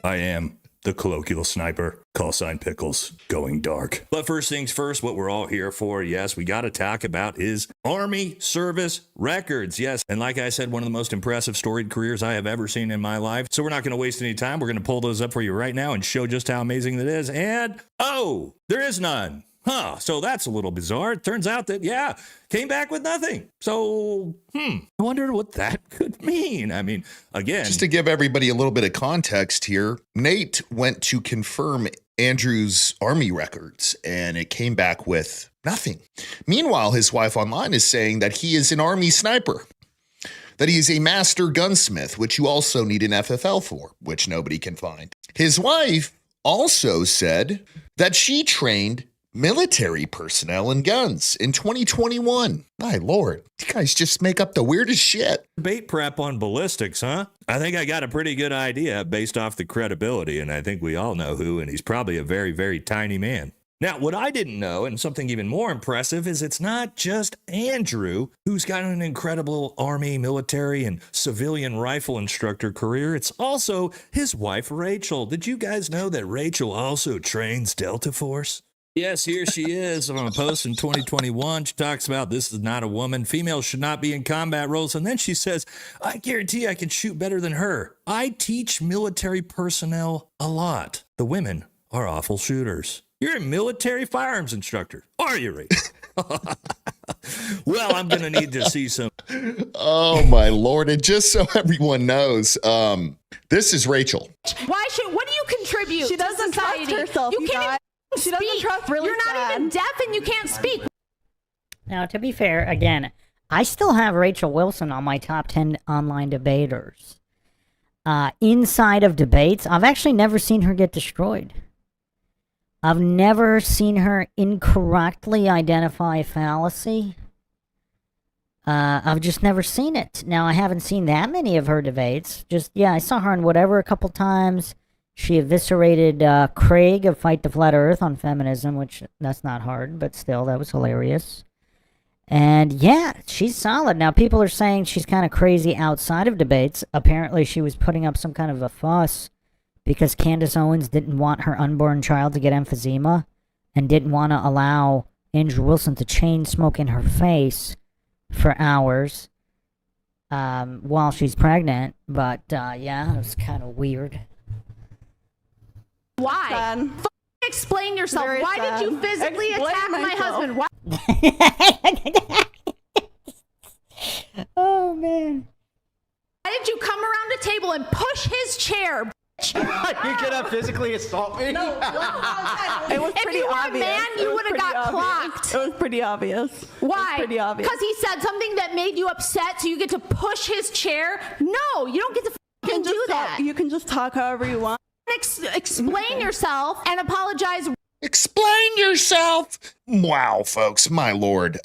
I am the colloquial sniper. Call sign Pickles, going dark. But first things first, what we're all here for, yes, we got to talk about his Army service records. Yes, and like I said, one of the most impressive storied careers I have ever seen in my life. So we're not going to waste any time. We're going to pull those up for you right now and show just how amazing that is. And, oh, there is none. So that's a little bizarre. It turns out that, yeah, came back with nothing. So, I wonder what that could mean. I mean, again, just to give everybody a little bit of context here, Nate went to confirm Andrew's Army records and it came back with nothing. Meanwhile, his wife online is saying that he is an Army sniper, that he is a master gunsmith, which you also need an FFL for, which nobody can find. His wife also said that she trained military personnel and guns in 2021. My Lord, you guys just make up the weirdest shit. Debate prep on ballistics, huh? I think I got a pretty good idea based off the credibility, and I think we all know who, and he's probably a very, very tiny man. Now, what I didn't know, and something even more impressive, is it's not just Andrew who's got an incredible Army, military, and civilian rifle instructor career. It's also his wife, Rachel. Did you guys know that Rachel also trains Delta Force? Yes, here she is on a post in 2021. She talks about this is not a woman. Females should not be in combat roles. And then she says, I guarantee I can shoot better than her. I teach military personnel a lot. The women are awful shooters. You're a military firearms instructor, are you, Rachel? Well, I'm going to need to see some. Oh, my Lord. And just so everyone knows, this is Rachel. What do you contribute? She doesn't trust herself. You can't. She doesn't trust really You're not even deaf and you can't speak. Now, to be fair, again, I still have Rachel Wilson on my top 10 online debaters. Inside of debates, I've actually never seen her get destroyed. I've never seen her incorrectly identify a fallacy. I've just never seen it. Now, I haven't seen that many of her debates. I saw her on whatever a couple times. She eviscerated Craig of Fight the Flat Earth on feminism, which that's not hard, but still, that was hilarious. And yeah, she's solid. Now, people are saying she's kind of crazy outside of debates. Apparently, she was putting up some kind of a fuss because Candace Owens didn't want her unborn child to get emphysema and didn't want to allow Andrew Wilson to chain smoke in her face for hours while she's pregnant. But yeah, it was kind of weird. Why? Explain yourself. Why did you physically attack my husband? Why? Oh, man. Why did you come around the table and push his chair? You gonna physically assault me? No, it was If pretty you were obvious. a man, you would have got clocked. It was pretty obvious. Why? Pretty obvious. Because he said something that made you upset, so you get to push his chair? No, you don't get to fucking do that. You can just talk however you want. Explain yourself and apologize. Explain yourself. Wow, folks, my lord.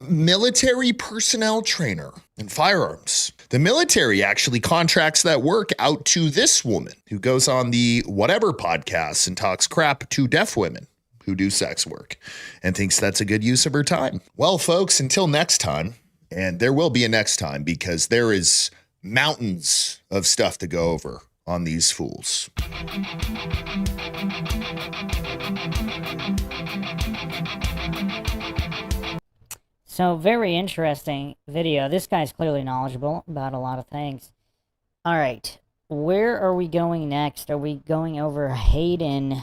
Military personnel trainer and firearms. The military actually contracts that work out to this woman who goes on the whatever podcast and talks crap to deaf women who do sex work and thinks that's a good use of her time. Well, folks, until next time, and there will be a next time because there is mountains of stuff to go over on these fools. So, very interesting video. This guy's clearly knowledgeable about a lot of things. All right, where are we going next? Are we going over Hayden?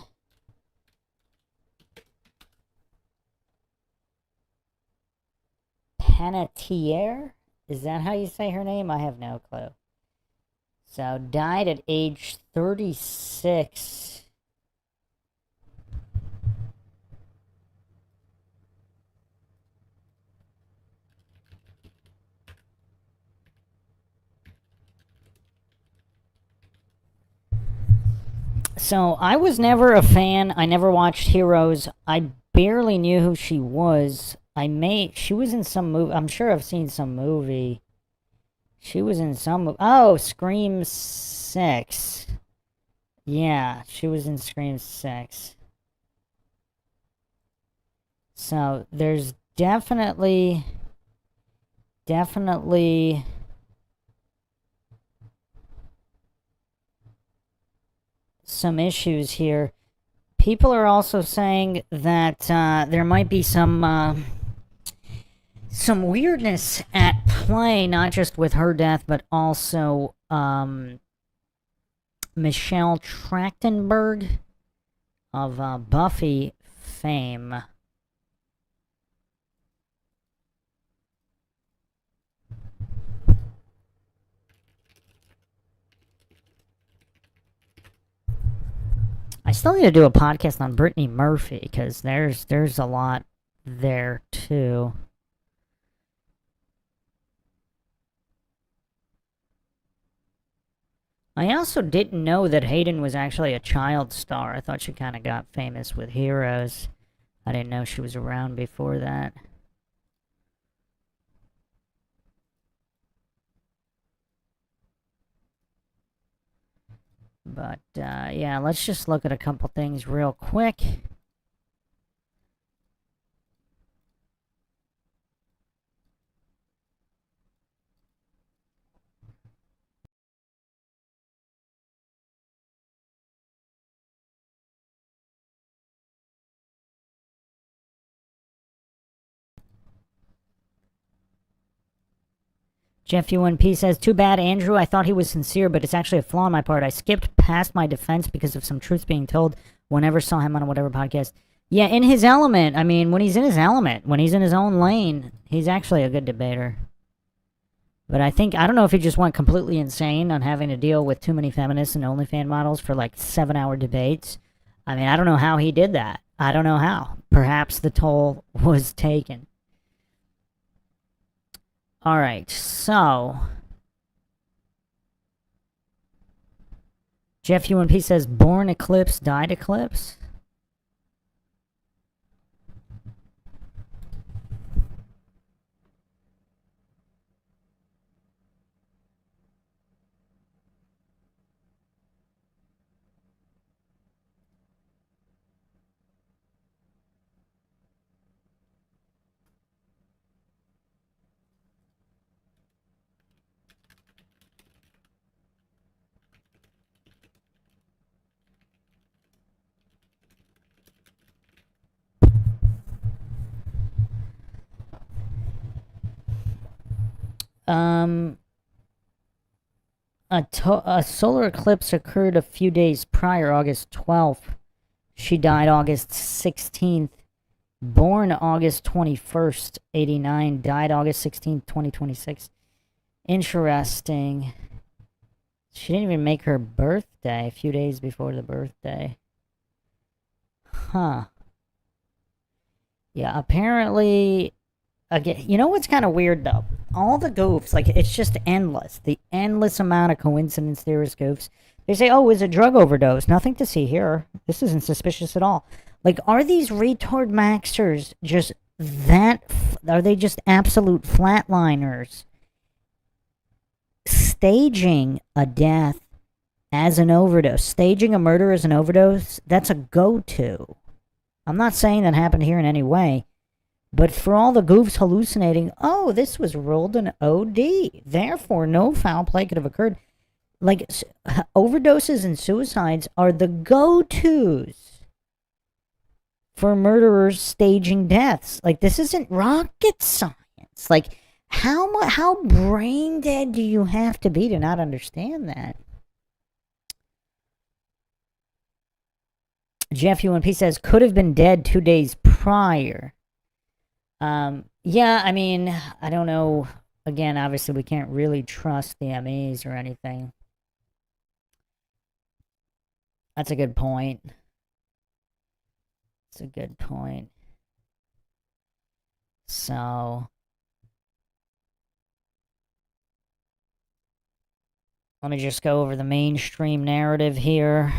Panettiere? Is that how you say her name? I have no clue. So, died at age 36. So, I was never a fan. I never watched Heroes. I barely knew who she was. She was in some movie. I'm sure I've seen some movie. She was in some movie. Oh, Scream 6. Yeah, she was in Scream 6. So, there's definitely some issues here. People are also saying that there might be some weirdness at play, not just with her death, but also Michelle Trachtenberg of Buffy fame. I still need to do a podcast on Brittany Murphy, because there's a lot there, too. I also didn't know that Hayden was actually a child star. I thought she kind of got famous with Heroes. I didn't know she was around before that. But, yeah, let's just look at a couple things real quick. Jeff UNP says, too bad, Andrew. I thought he was sincere, but it's actually a flaw on my part. I skipped past my defense because of some truth being told whenever saw him on a whatever podcast. Yeah, in his element. I mean, when he's in his element, when he's in his own lane, he's actually a good debater. But I don't know if he just went completely insane on having to deal with too many feminists and OnlyFans models for like 7-hour debates. I mean, I don't know how he did that. I don't know how. Perhaps the toll was taken. All right, so Jeff UNP says, born eclipse, died eclipse. A solar eclipse occurred a few days prior, August 12th. She died August 16th. Born August 21st, 89. Died August 16th, 2026. Interesting. She didn't even make her birthday a few days before the birthday. Huh. Yeah, apparently, again, you know what's kind of weird though? All the goofs, like, it's just endless. The endless amount of coincidence theorist goofs. They say, oh, it was a drug overdose. Nothing to see here. This isn't suspicious at all. Like, are these retard maxers just that, are they just absolute flatliners? Staging a death as an overdose, staging a murder as an overdose, that's a go-to. I'm not saying that happened here in any way. But for all the goofs hallucinating, oh, this was ruled an OD. Therefore, no foul play could have occurred. Like, overdoses and suicides are the go-tos for murderers staging deaths. Like, this isn't rocket science. Like, how brain dead do you have to be to not understand that? Jeff UNP says, could have been dead 2 days prior. Yeah, I mean, I don't know. Again, obviously, we can't really trust the MEs or anything. That's a good point. That's a good point. So, let me just go over the mainstream narrative here.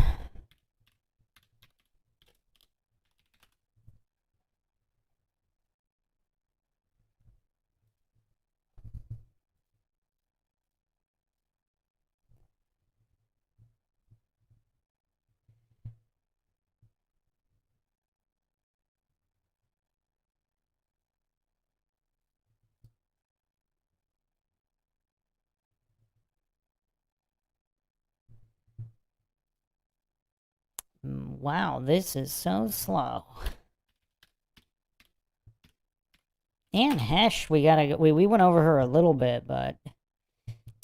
Wow, this is so slow. Anne Hesh, we went over her a little bit, but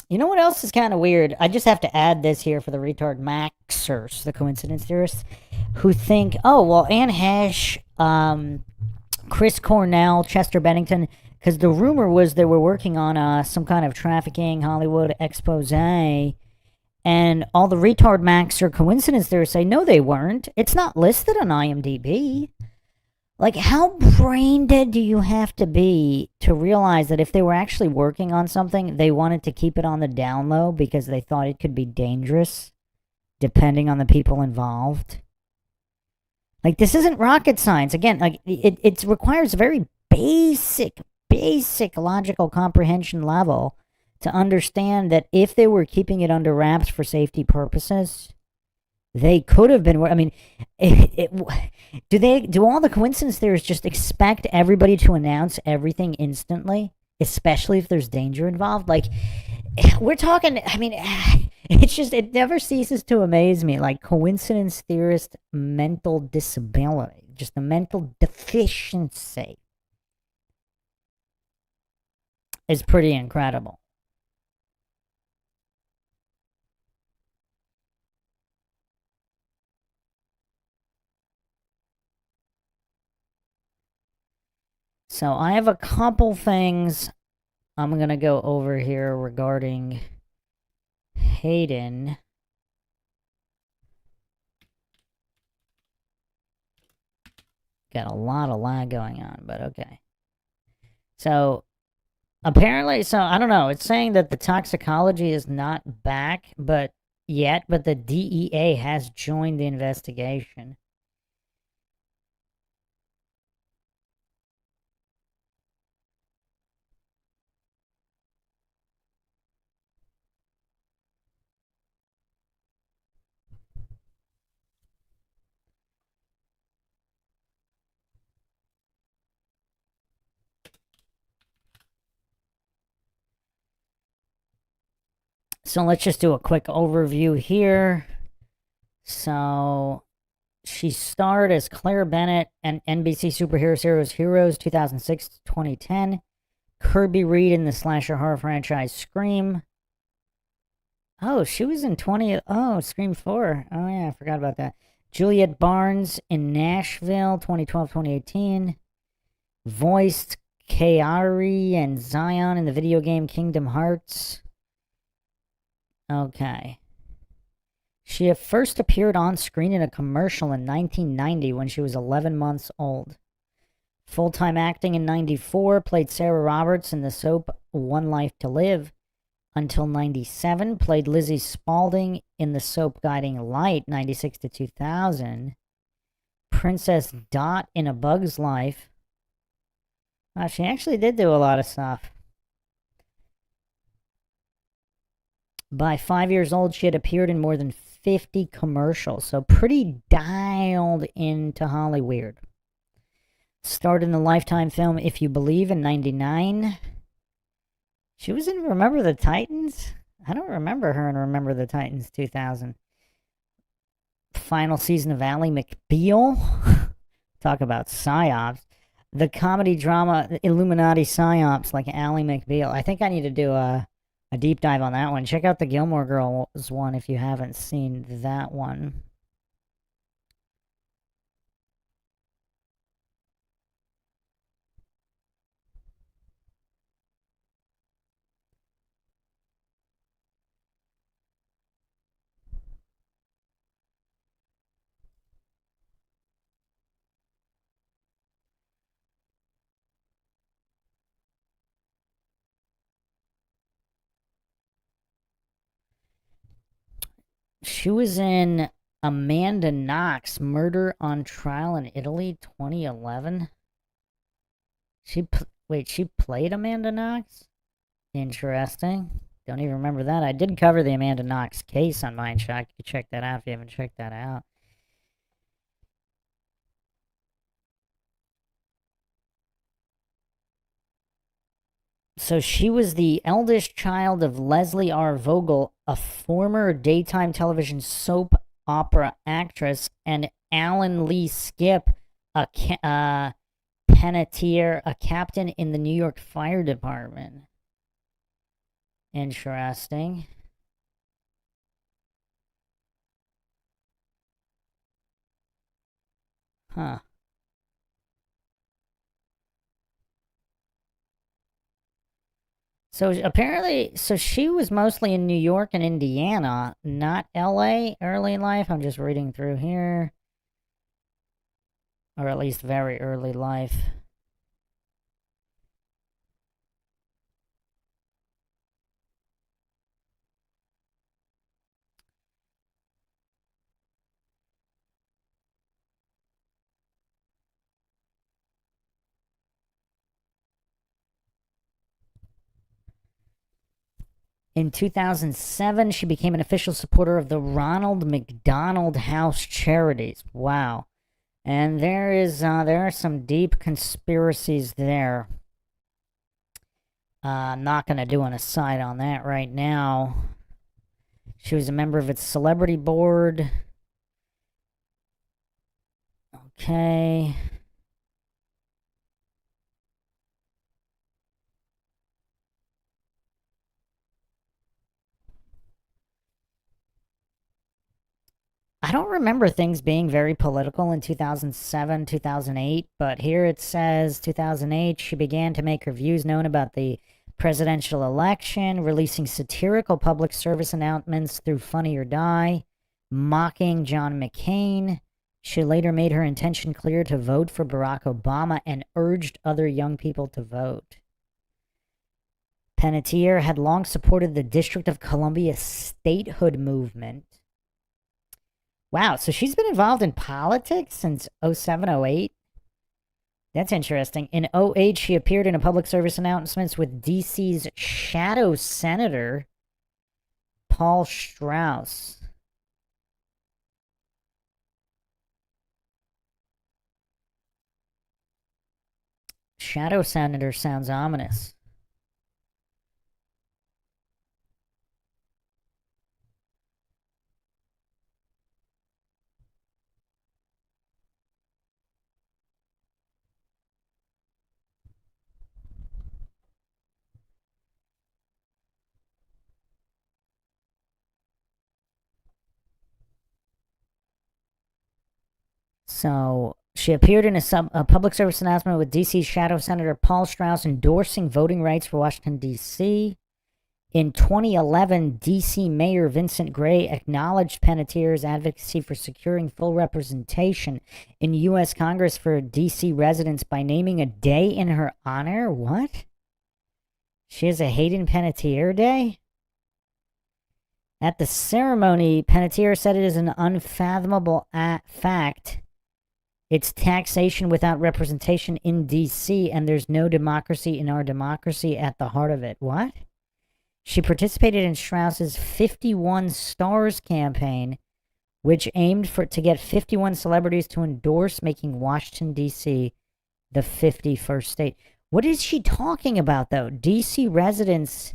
you know what else is kind of weird? I just have to add this here for the retard maxers, the coincidence theorists, who think, oh, well, Anne Hesh, Chris Cornell, Chester Bennington, because the rumor was they were working on some kind of trafficking Hollywood expose. And all the retard maxer coincidence theorists say, no, they weren't. It's not listed on IMDb. Like, how brain dead do you have to be to realize that if they were actually working on something, they wanted to keep it on the down low because they thought it could be dangerous, depending on the people involved? Like, this isn't rocket science. Again, like, it requires a very basic logical comprehension level to understand that if they were keeping it under wraps for safety purposes, they could have been. I mean, do all the coincidence theorists just expect everybody to announce everything instantly, especially if there's danger involved? Like, we're talking. I mean, it's just, it never ceases to amaze me. Like, coincidence theorist mental disability, just the mental deficiency, is pretty incredible. So I have a couple things I'm going to go over here regarding Hayden. Got a lot of lag going on, but okay. So, apparently, so I don't know. It's saying that the toxicology is not back, but the DEA has joined the investigation. So let's just do a quick overview here. So she starred as Claire Bennett and NBC Superhero Series Heroes 2006 to 2010. Kirby Reed in the slasher horror franchise Scream. Oh, she was in Scream 4. Oh yeah, I forgot about that. Juliette Barnes in Nashville 2012-2018. Voiced Kairi and Zion in the video game Kingdom Hearts. Okay. She first appeared on screen in a commercial in 1990 when she was 11 months old. Full-time acting in 94, played Sarah Roberts in the soap One Life to Live. Until 97, played Lizzie Spaulding in the soap Guiding Light, 96 to 2000. Princess Dot in A Bug's Life. Wow, she actually did do a lot of stuff. By 5 years old, she had appeared in more than 50 commercials, so pretty dialed into Hollyweird. Starred in the Lifetime film If You Believe in 99. She was in Remember the Titans? I don't remember her in Remember the Titans 2000. Final season of Ally McBeal. Talk about psyops. The comedy drama Illuminati psyops like Ally McBeal. I think I need to do a deep dive on that one. Check out the Gilmore Girls one if you haven't seen that one. She was in Amanda Knox, Murder on Trial in Italy, 2011. She played Amanda Knox? Interesting. Don't even remember that. I did cover the Amanda Knox case on Mindshock. You can check that out if you haven't checked that out. So she was the eldest child of Leslie R. Vogel, a former daytime television soap opera actress, and Alan Lee Skip, a penetier, a captain in the New York Fire Department. Interesting. Huh. So apparently, she was mostly in New York and Indiana, not LA early in life. I'm just reading through here. Or at least very early life. In 2007, she became an official supporter of the Ronald McDonald House Charities. Wow. And there are some deep conspiracies there. I'm not going to do an aside on that right now. She was a member of its celebrity board. Okay. I don't remember things being very political in 2007, 2008, but here it says 2008, she began to make her views known about the presidential election, releasing satirical public service announcements through Funny or Die, mocking John McCain, She later made her intention clear to vote for Barack Obama and urged other young people to vote. Panettiere had long supported the District of Columbia statehood movement. Wow, so she's been involved in politics since 07-08? That's interesting. In 08, she appeared in a public service announcements with D.C.'s shadow senator, Paul Strauss. Shadow senator sounds ominous. So she appeared in a public service announcement with D.C. Shadow Senator Paul Strauss endorsing voting rights for Washington, D.C. In 2011, D.C. Mayor Vincent Gray acknowledged Panettiere's advocacy for securing full representation in U.S. Congress for D.C. residents by naming a day in her honor. What? She has a Hayden Panettiere Day? At the ceremony, Panettiere said it is an unfathomable fact. It's taxation without representation in D.C., and there's no democracy in our democracy at the heart of it. What? She participated in Strauss's 51 Stars campaign, which aimed to get 51 celebrities to endorse making Washington, D.C. the 51st state. What is she talking about, though? D.C. residents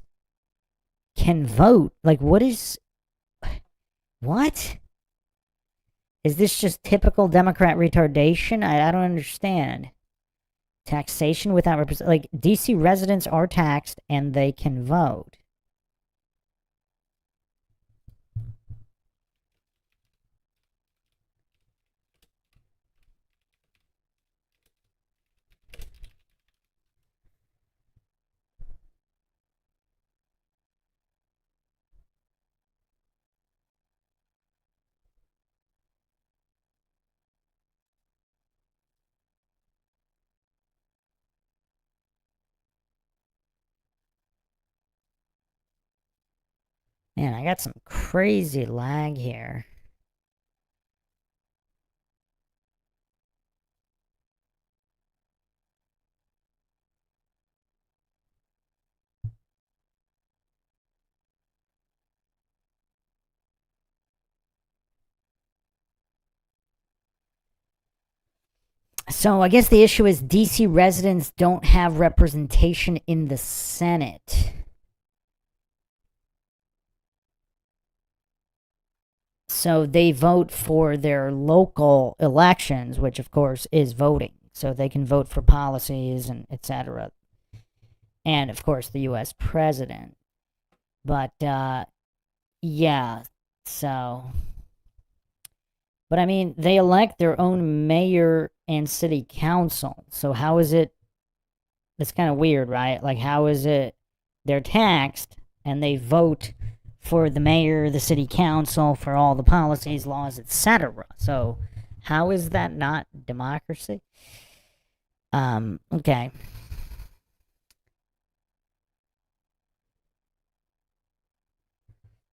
can vote. Like, what is... What? Is this just typical Democrat retardation? I don't understand. Taxation without representation. Like, D.C. residents are taxed and they can vote. Man, I got some crazy lag here. So I guess the issue is DC residents don't have representation in the Senate. So they vote for their local elections, which of course is voting. So they can vote for policies and etc. And of course the US president. But yeah, so... But I mean, they elect their own mayor and city council. So how is it... It's kind of weird, right? Like, how is it they're taxed and they vote for the mayor, the city council, for all the policies, laws, etc. So how is that not democracy? Okay.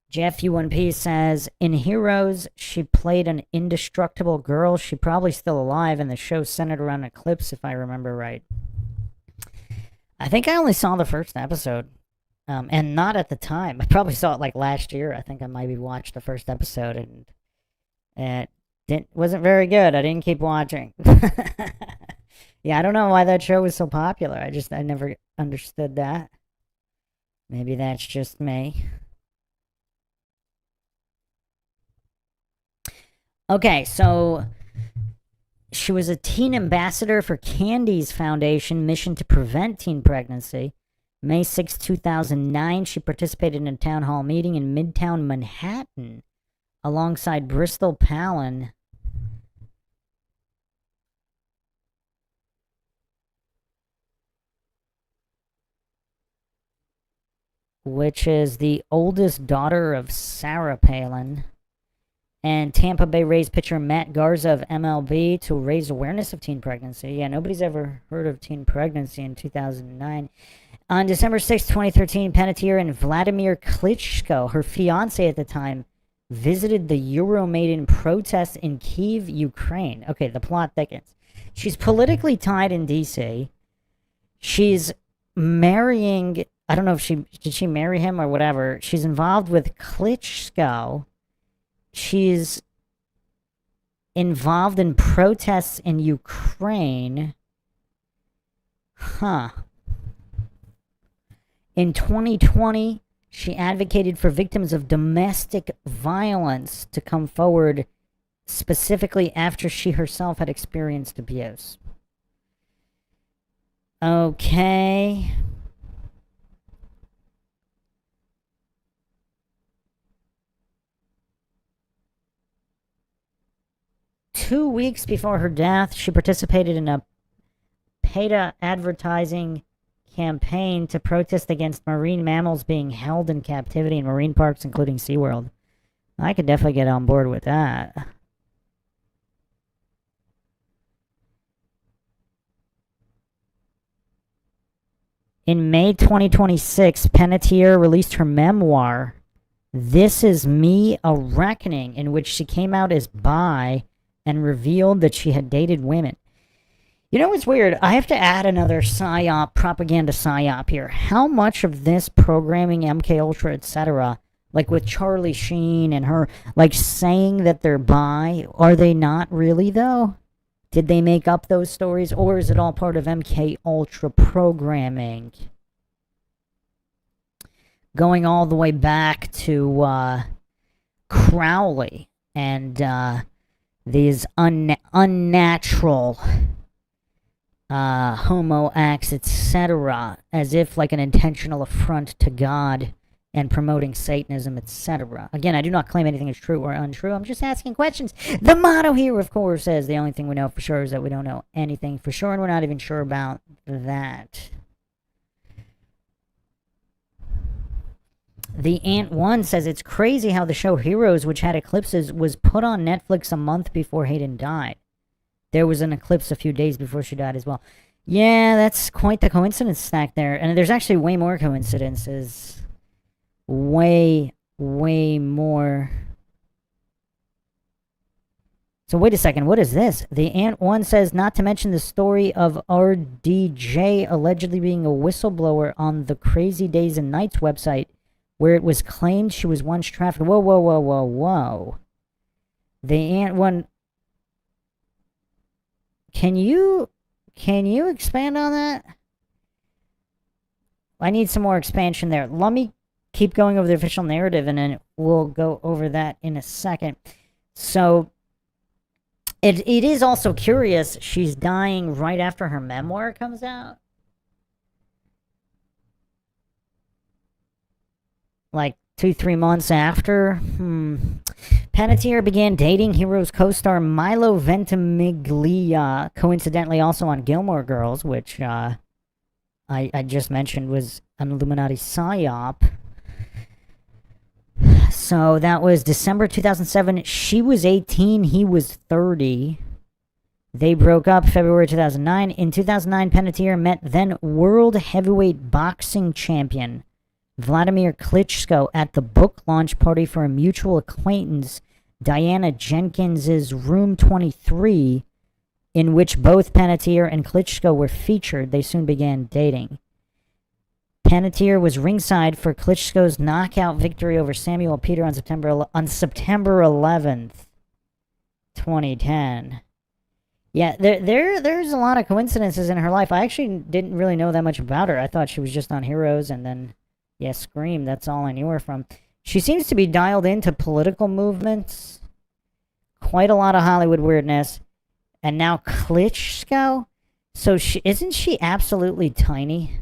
Jeff U1P says, in Heroes, she played an indestructible girl. She's probably still alive, and the show centered around Eclipse, if I remember right. I think I only saw the first episode, and not at the time. I probably saw it like last year. I think I maybe watched the first episode, and it wasn't very good. I didn't keep watching. Yeah, I don't know why that show was so popular. I never understood that. Maybe that's just me. Okay, so she was a teen ambassador for Candy's Foundation mission to prevent teen pregnancy. May 6, 2009, she participated in a town hall meeting in Midtown Manhattan alongside Bristol Palin. Which is the oldest daughter of Sarah Palin. And Tampa Bay Rays pitcher Matt Garza of MLB to raise awareness of teen pregnancy. Yeah, nobody's ever heard of teen pregnancy in 2009. On December 6, 2013, Panettiere and Vladimir Klitschko, her fiancé at the time, visited the Euromaidan protests in Kyiv, Ukraine. Okay, the plot thickens. She's politically tied in D.C. She's marrying, I don't know if did she marry him or whatever. She's involved with Klitschko. She's involved in protests in Ukraine. Huh. In 2020, she advocated for victims of domestic violence to come forward, specifically after she herself had experienced abuse. Okay. Two weeks before her death, she participated in a paid advertising campaign to protest against marine mammals being held in captivity in marine parks, including SeaWorld. I could definitely get on board with that. In May 2026, Panettiere released her memoir, This Is Me, A Reckoning, in which she came out as bi and revealed that she had dated women. You know what's weird? I have to add another psyop, propaganda psyop here. How much of this programming, MK Ultra, etc., like with Charlie Sheen and her, like saying that they're bi, are they not really though? Did they make up those stories, or is it all part of MK Ultra programming? Going all the way back to Crowley and these unnatural homo acts, etc., as if like an intentional affront to God and promoting Satanism, etc. Again, I do not claim anything is true or untrue. I'm just asking questions. The motto here, of course, says the only thing we know for sure is that we don't know anything for sure, and we're not even sure about that. The Ant One says it's crazy how the show Heroes, which had eclipses, was put on Netflix a month before Hayden died. There was an eclipse a few days before she died as well. Yeah, that's quite the coincidence stack there. And there's actually way more coincidences. Way more. So wait a second, what is this? The Ant One says, not to mention the story of RDJ allegedly being a whistleblower on the Crazy Days and Nights website, where it was claimed she was once trafficked. Whoa. The Ant One... Can you expand on that? I need some more expansion there. Let me keep going over the official narrative, and then we'll go over that in a second. So, it is also curious, she's dying right after her memoir comes out. Like 2-3 months after. Panettiere began dating Heroes co-star Milo Ventimiglia, coincidentally also on Gilmore Girls, which I just mentioned was an Illuminati psyop. So that was December 2007. She was 18, he was 30. They broke up February 2009. In 2009, Panettiere met then world heavyweight boxing champion Vladimir Klitschko at the book launch party for a mutual acquaintance, Diana Jenkins's Room 23, in which both Panettiere and Klitschko were featured. They soon began dating. Panettiere was ringside for Klitschko's knockout victory over Samuel Peter on September 11th, 2010. Yeah, there's a lot of coincidences in her life. I actually didn't really know that much about her. I thought she was just on Heroes and then, yeah, Scream. That's all I knew her from. She seems to be dialed into political movements. Quite a lot of Hollywood weirdness. And now Klitschko? So isn't she absolutely tiny?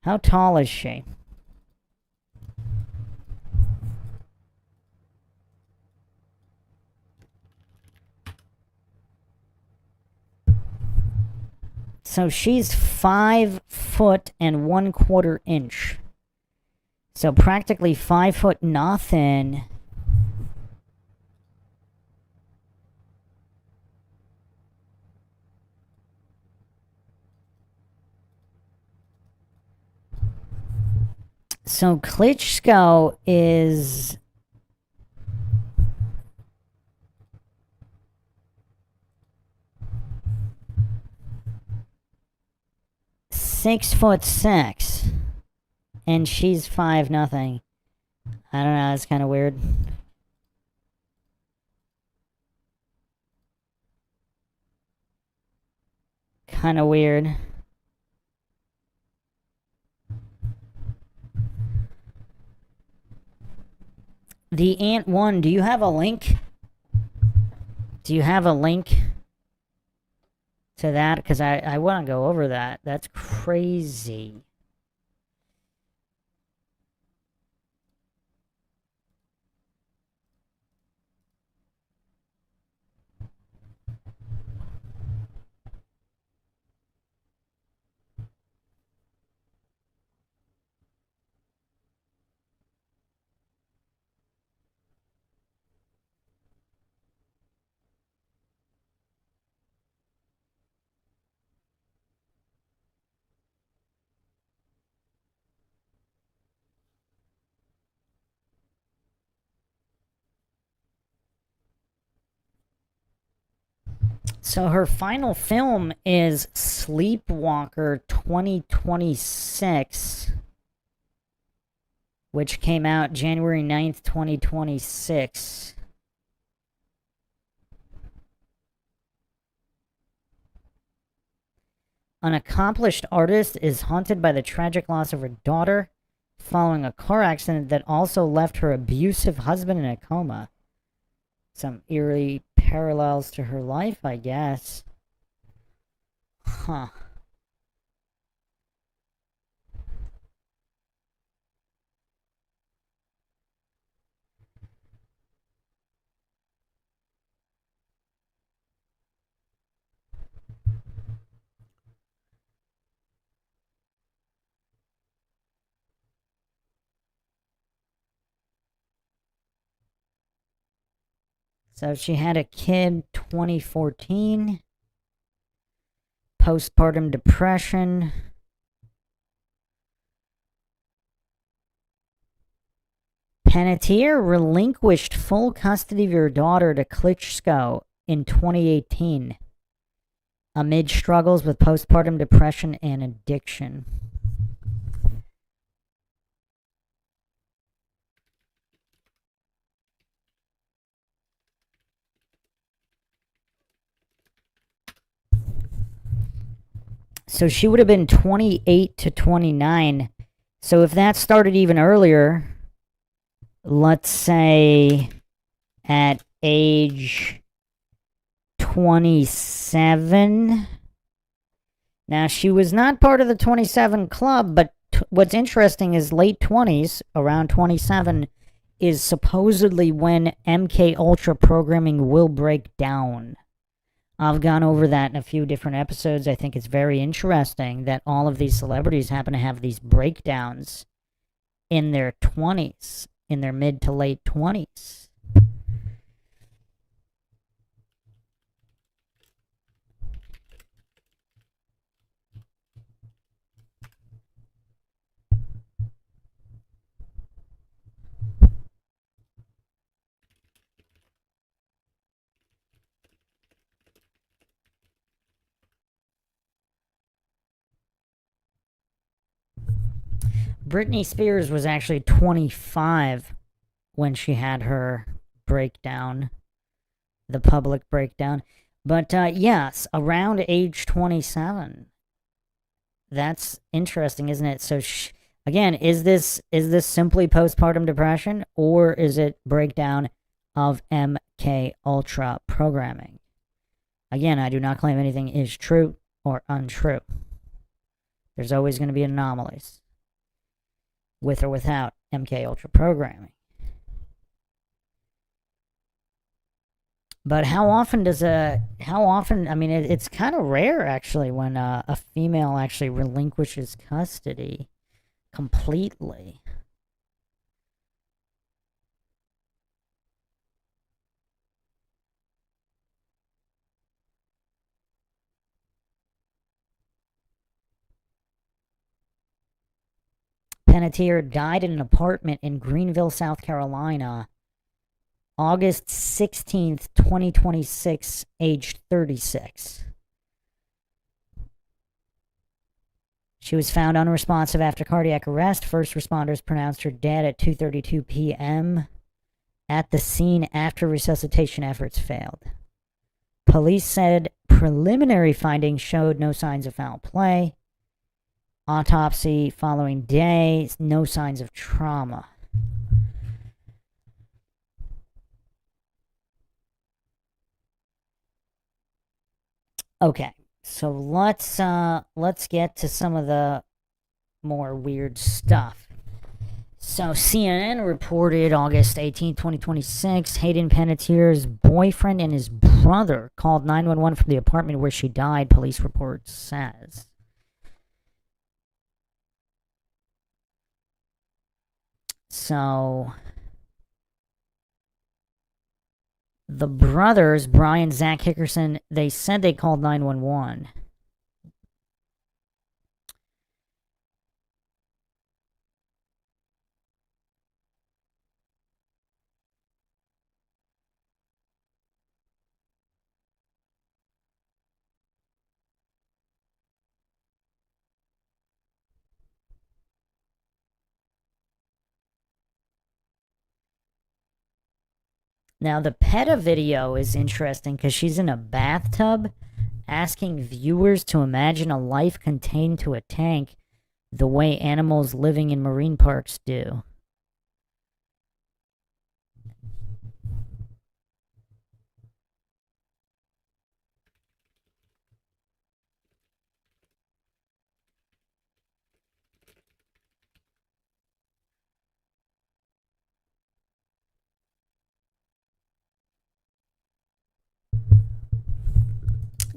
How tall is she? So she's 5 foot and 1/4 inch. So practically 5 foot nothing. So Klitschko is (6'6", and she's 5'0". I don't know. It's kind of weird. Kind of weird. The Ant One. Do you have a link? Do you have a link to that? Because I want to go over that. That's crazy. So her final film is Sleepwalker 2026, which came out January 9th, 2026. An accomplished artist is haunted by the tragic loss of her daughter following a car accident that also left her abusive husband in a coma. Some eerie parallels to her life, I guess. Huh. So she had a kid 2014. Postpartum depression. Panettiere relinquished full custody of your daughter to Klitschko in 2018 amid struggles with postpartum depression and addiction. So she would have been 28 to 29. So if that started even earlier, let's say at age 27. Now, she was not part of the 27 club, but what's interesting is late 20s, around 27, is supposedly when MK Ultra programming will break down. I've gone over that in a few different episodes. I think it's very interesting that all of these celebrities happen to have these breakdowns in their 20s, in their mid to late 20s. Britney Spears was actually 25 when she had her breakdown, the public breakdown. But yes, around age 27. That's interesting, isn't it? So again, is this simply postpartum depression, or is it breakdown of MK Ultra programming? Again, I do not claim anything is true or untrue. There's always going to be anomalies, with or without MK Ultra programming. But how often, I mean, it's kind of rare, actually, when a female actually relinquishes custody completely. Panettiere died in an apartment in Greenville, South Carolina, August 16th, 2026, aged 36. She was found unresponsive after cardiac arrest. First responders pronounced her dead at 2:32 p.m. at the scene after resuscitation efforts failed. Police said preliminary findings showed no signs of foul play. Autopsy following day, no signs of trauma. Okay, so let's get to some of the more weird stuff. So CNN reported August 18, 2026, Hayden Panettiere's boyfriend and his brother called 911 from the apartment where she died, police report says. So the brothers, Brian, Zach Hickerson, they said they called 911. Now, the PETA video is interesting because she's in a bathtub asking viewers to imagine a life contained to a tank the way animals living in marine parks do.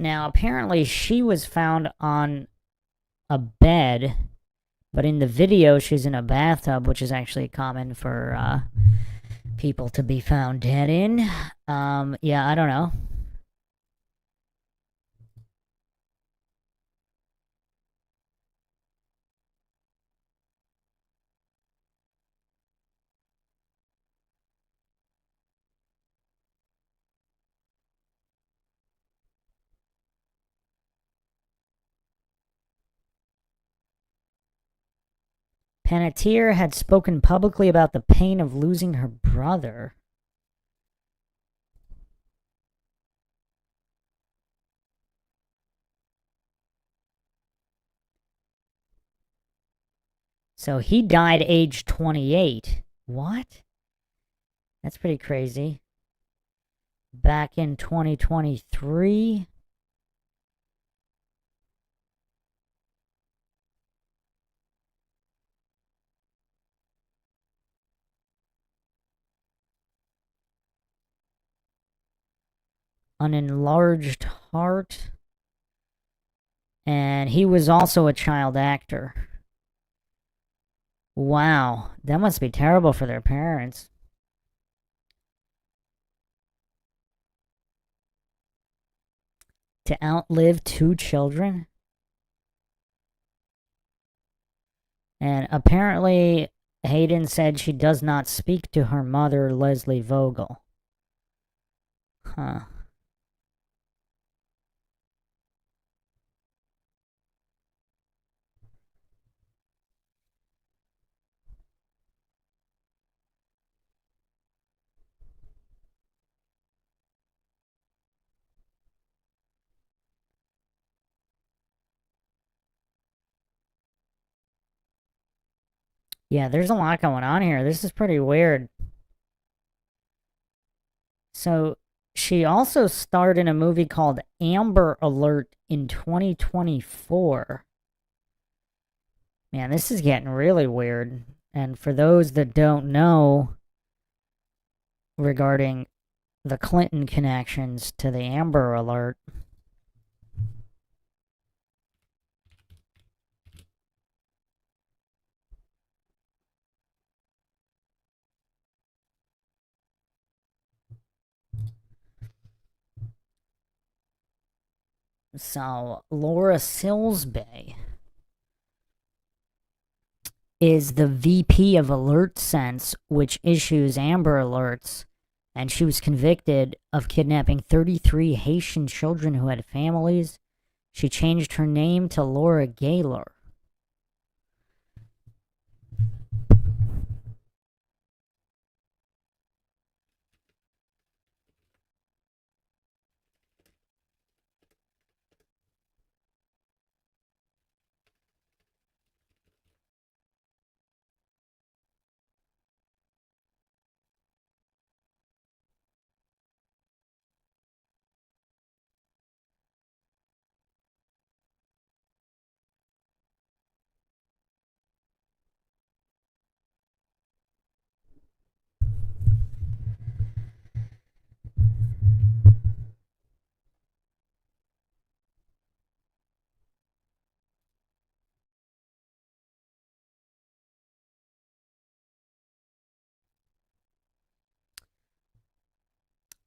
Now, apparently she was found on a bed, but in the video she's in a bathtub, which is actually common for people to be found dead in. Yeah, I don't know. Panettiere had spoken publicly about the pain of losing her brother. So he died age 28. What? That's pretty crazy. Back in 2023. An enlarged heart. And he was also a child actor. Wow, that must be terrible for their parents. To outlive 2 children? And apparently, Hayden said she does not speak to her mother, Leslie Vogel. Huh. Yeah, there's a lot going on here. This is pretty weird. So, she also starred in a movie called Amber Alert in 2024. Man, this is getting really weird. And for those that don't know regarding the Clinton connections to the Amber Alert, so Laura Silsby is the VP of Alert Sense, which issues Amber Alerts, and she was convicted of kidnapping 33 Haitian children who had families. She changed her name to Laura Gaylor.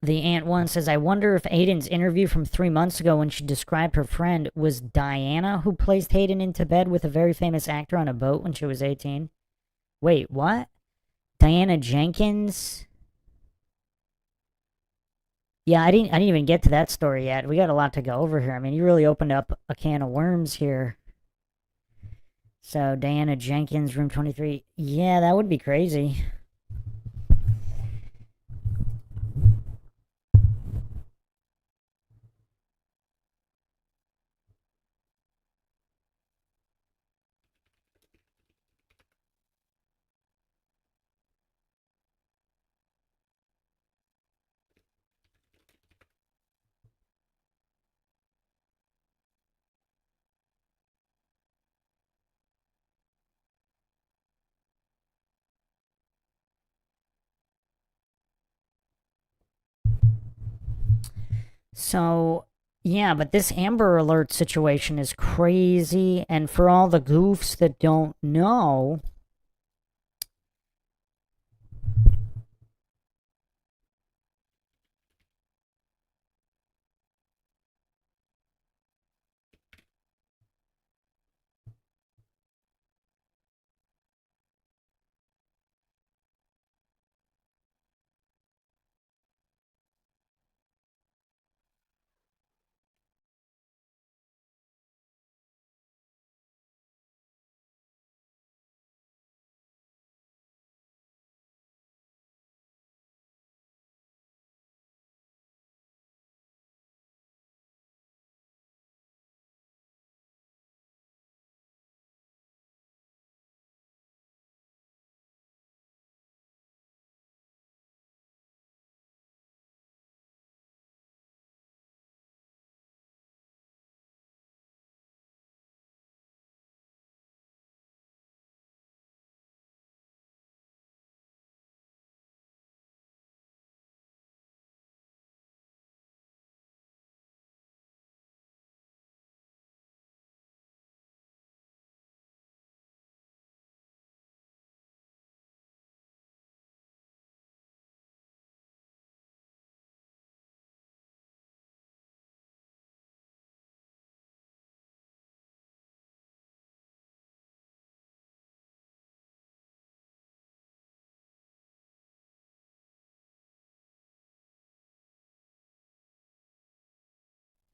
The Ant One says, I wonder if Aiden's interview from 3 months ago when she described her friend was Diana who placed Hayden into bed with a very famous actor on a boat when she was 18. Wait, what? Diana Jenkins? Yeah, I didn't even get to that story yet. We got a lot to go over here. I mean, you really opened up a can of worms here. So, Diana Jenkins, room 23. Yeah, that would be crazy. So, yeah, but this Amber Alert situation is crazy. And for all the goofs that don't know,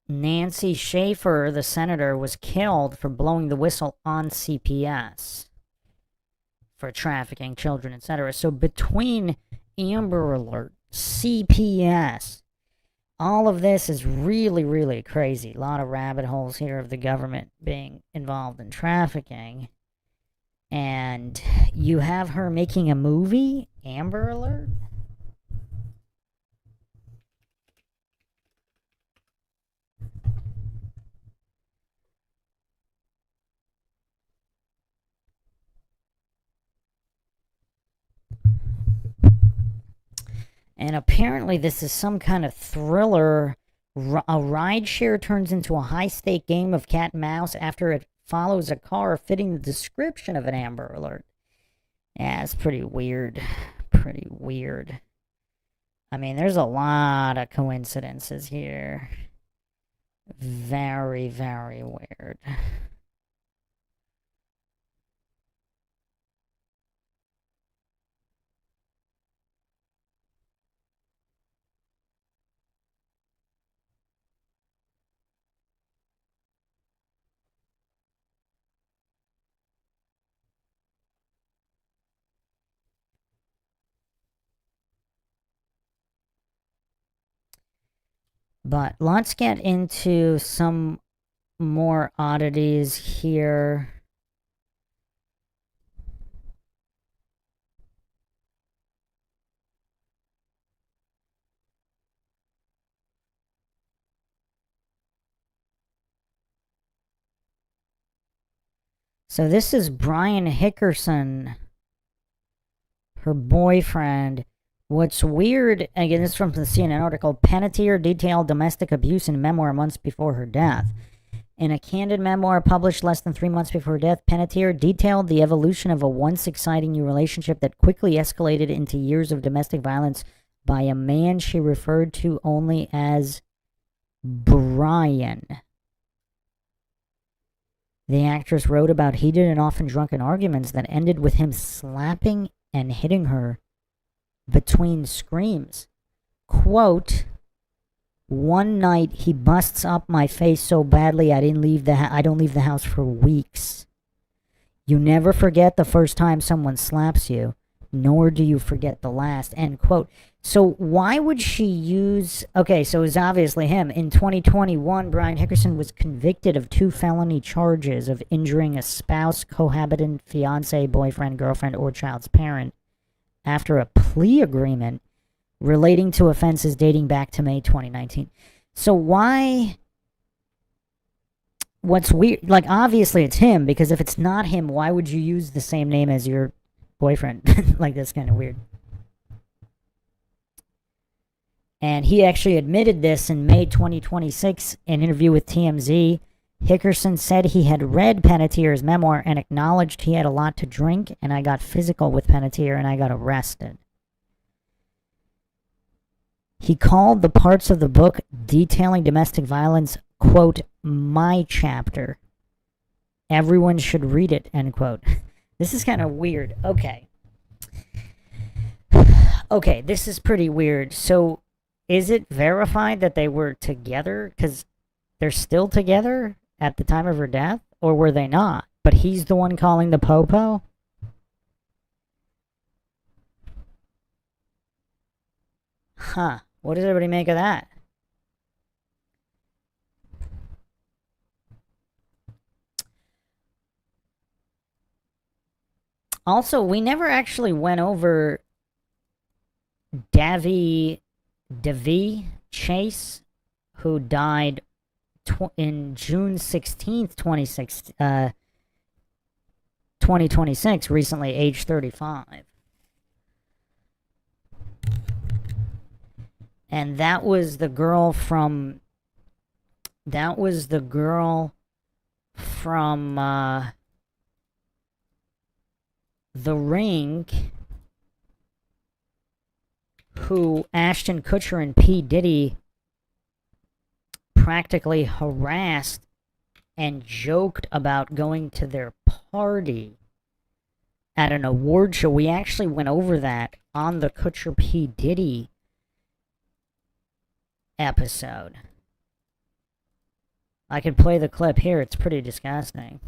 Nancy Schaefer, the senator, was killed for blowing the whistle on CPS for trafficking children, etc. So between Amber Alert, CPS, all of this is really, really crazy. A lot of rabbit holes here of the government being involved in trafficking. And you have her making a movie, Amber Alert? And apparently this is some kind of thriller. A rideshare turns into a high-stake game of cat and mouse after it follows a car fitting the description of an Amber Alert. Yeah, it's pretty weird. Pretty weird. I mean, there's a lot of coincidences here. Very, very weird. But let's get into some more oddities here. So this is Brian Hickerson, her boyfriend. What's weird, again, this is from the CNN article, Panettiere detailed domestic abuse in memoir months before her death. In a candid memoir published less than 3 months before her death, Panettiere detailed the evolution of a once exciting new relationship that quickly escalated into years of domestic violence by a man she referred to only as Brian. The actress wrote about heated and often drunken arguments that ended with him slapping and hitting her between screams. Quote, one night he busts up my face so badly I don't leave the house for weeks. You never forget the first time someone slaps you, nor do you forget the last. End quote. So why would she use... Okay, so it's obviously him. In 2021, Brian Hickerson was convicted of 2 felony charges of injuring a spouse, cohabitant, fiance, boyfriend, girlfriend, or child's parent after a plea agreement relating to offenses dating back to May 2019. So why... What's weird... Like, obviously it's him, because if it's not him, why would you use the same name as your boyfriend? Like, that's kind of weird. And he actually admitted this in May 2026 in an interview with TMZ. Hickerson said he had read Panettiere's memoir and acknowledged he had a lot to drink, and I got physical with Panettiere and I got arrested. He called the parts of the book detailing domestic violence, quote, my chapter. Everyone should read it, end quote. This is kind of weird. Okay. Okay, this is pretty weird. So, is it verified that they were together? Because they're still together at the time of her death? Or were they not? But he's the one calling the popo? Huh. What does everybody make of that? Also, we never actually went over Davy Chase, who died in June 16th, 2026, recently, age 35. And that was the girl from... The Ring, who Ashton Kutcher and P. Diddy practically harassed and joked about going to their party at an award show. We actually went over that on the Kutcher P. Diddy episode. I could play the clip here. It's pretty disgusting.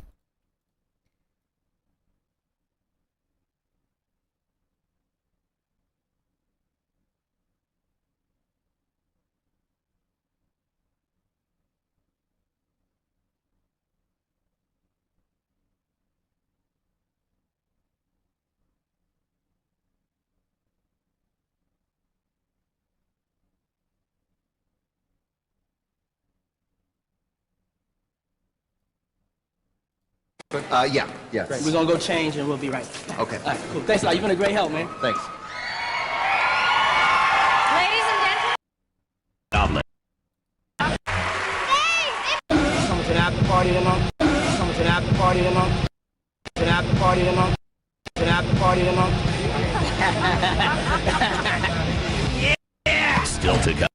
Yeah. We're gonna go change and we'll be right back. Okay. All right, cool. Thanks a lot. You've been a great help, man. Thanks. Ladies and gentlemen. Coming to the after party tonight. Coming to the after party tonight. To the after party tonight. To the after party tonight. Yeah. Still to come.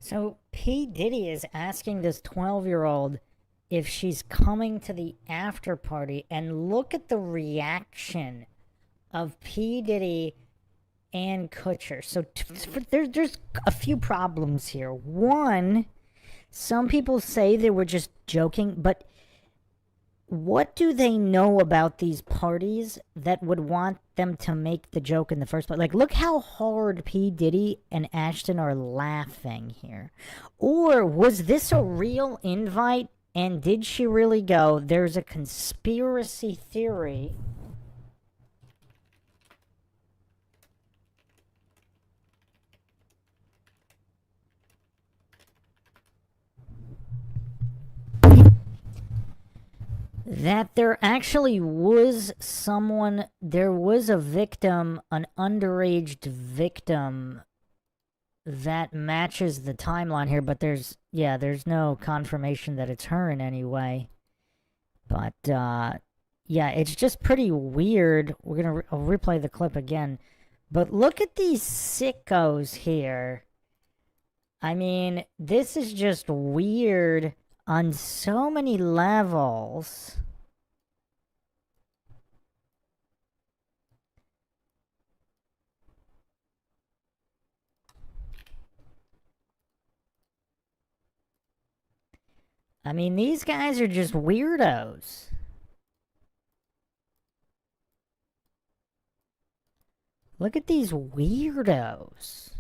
So P. Diddy is asking this 12-year-old if she's coming to the after party, and look at the reaction of P. Diddy Ann Kutcher. So there's a few problems here. One, some people say they were just joking, but what do they know about these parties that would want them to make the joke in the first place? Like, look how hard P. Diddy and Ashton are laughing here. Or was this a real invite, and did she really go? There's a conspiracy theory. That there actually was there was a victim, an underage victim that matches the timeline here, but there's no confirmation that it's her in any way. But, yeah, it's just pretty weird. I'll replay the clip again. But look at these sickos here. I mean, this is just weird on so many levels. I mean, these guys are just weirdos. Look at these weirdos.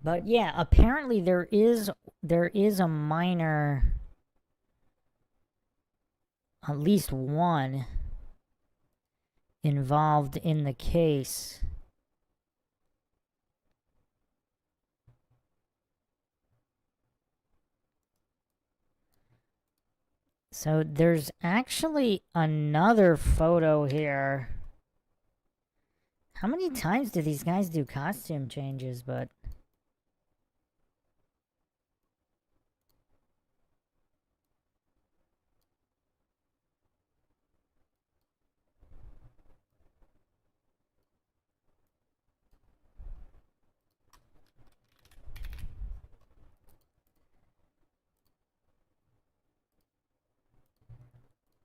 But yeah, apparently there is a minor, at least one, involved in the case. So there's actually another photo here. How many times do these guys do costume changes? But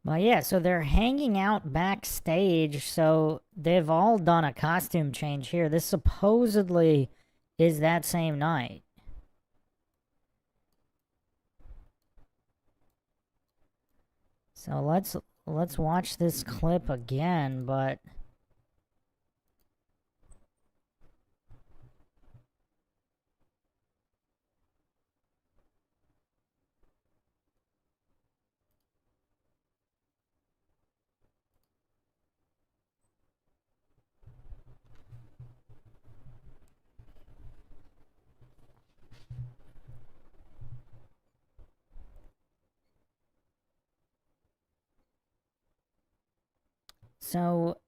well, yeah, so they're hanging out backstage, so they've all done a costume change here. This supposedly is that same night. So let's watch this clip again, but so,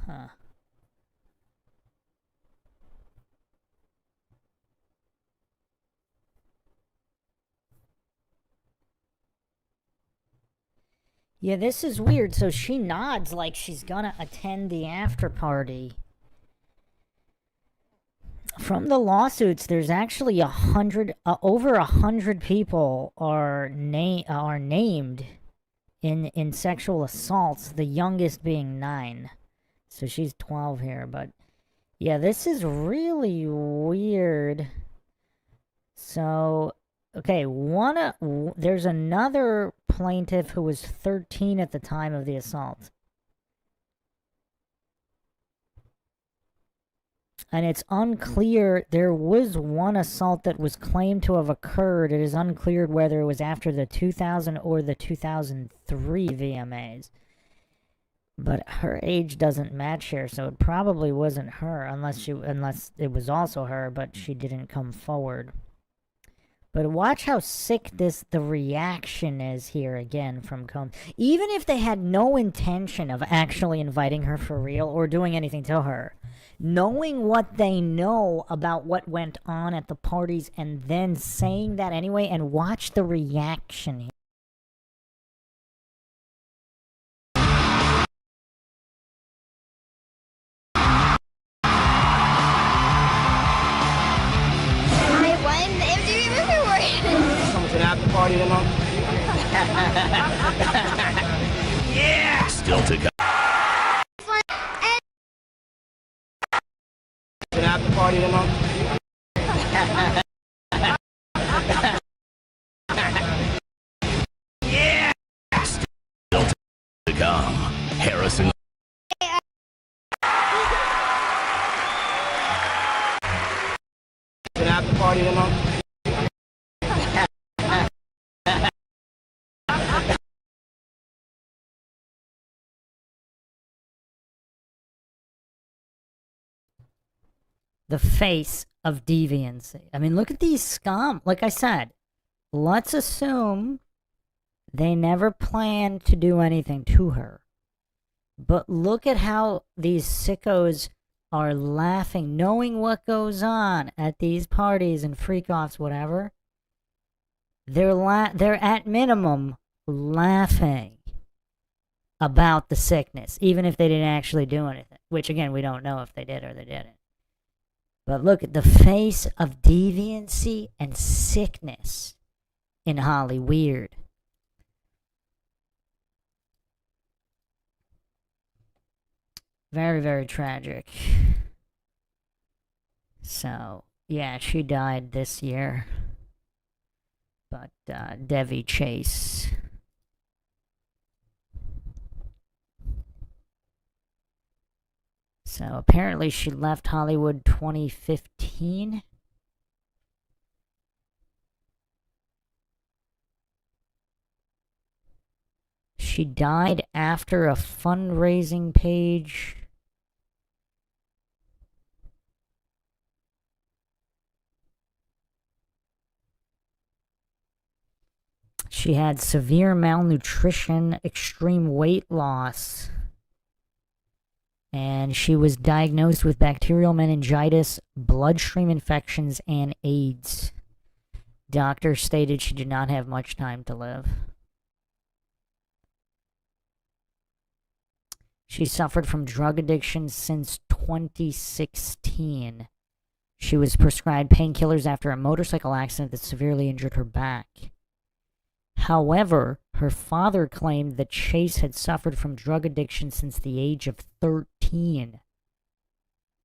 huh. Yeah, this is weird. So she nods like she's gonna attend the after party. From the lawsuits, there's actually over 100 people are named in sexual assaults, the youngest being 9. So she's 12 here, but yeah, this is really weird. So, okay, there's another plaintiff who was 13 at the time of the assault. And it's unclear, there was one assault that was claimed to have occurred. It is unclear whether it was after the 2000 or the 2003 VMAs. But her age doesn't match here, so it probably wasn't her, unless it was also her, but she didn't come forward. But watch how sick the reaction is here again from Combs. Even if they had no intention of actually inviting her for real or doing anything to her, knowing what they know about what went on at the parties and then saying that anyway, and watch the reaction here. I won the MTV Movie Award. Coming to the after party tonight. Yeah. Still to come. To the after party tonight. Yeah. Still to come. Harrison. To the after party tonight. The face of deviancy. I mean, look at these scum. Like I said, let's assume they never planned to do anything to her. But look at how these sickos are laughing, knowing what goes on at these parties and freak-offs, whatever. They're at minimum laughing about the sickness, even if they didn't actually do anything. Which, again, we don't know if they did or they didn't. But look at the face of deviancy and sickness in Holly Weird. Very, very tragic. So, yeah, she died this year. But, Devi Chase. So, apparently she left Hollywood 2015. She died after a fundraising page. She had severe malnutrition, extreme weight loss, and she was diagnosed with bacterial meningitis, bloodstream infections, and AIDS. Doctors stated she did not have much time to live. She suffered from drug addiction since 2016. She was prescribed painkillers after a motorcycle accident that severely injured her back. However, her father claimed that Chase had suffered from drug addiction since the age of 13.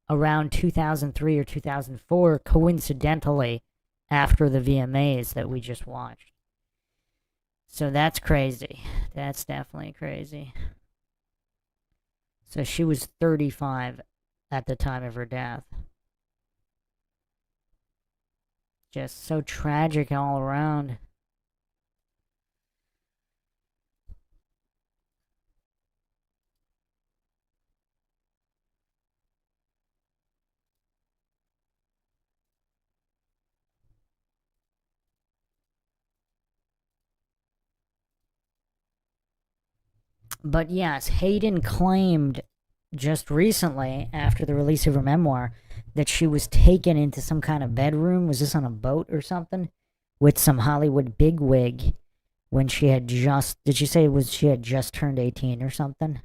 Around 2003 or 2004, coincidentally, after the VMAs that we just watched. So that's crazy. That's definitely crazy. So she was 35 at the time of her death. Just so tragic all around. But yes, Hayden claimed just recently, after the release of her memoir, that she was taken into some kind of bedroom. Was this on a boat or something? With some Hollywood bigwig when she had just, did she say it was she had just turned 18 or something?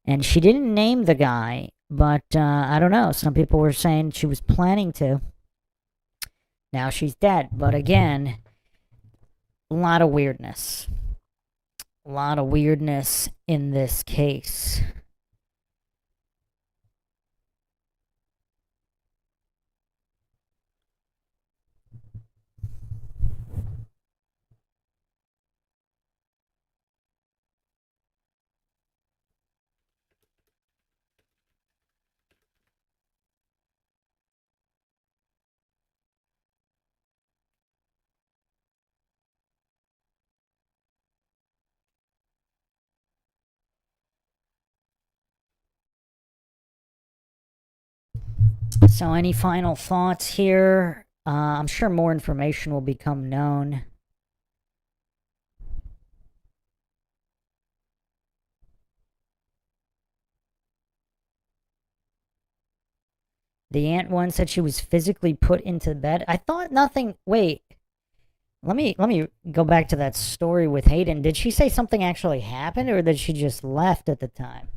And she didn't name the guy, but I don't know. Some people were saying she was planning to. Now she's dead. But again, a lot of weirdness. A lot of weirdness in this case. So any final thoughts here I'm sure more information will become known. The aunt one said she was physically put into bed. I thought nothing. Wait. Let me go back to that story with Hayden. Did she say something actually happened, or did she just left at the time?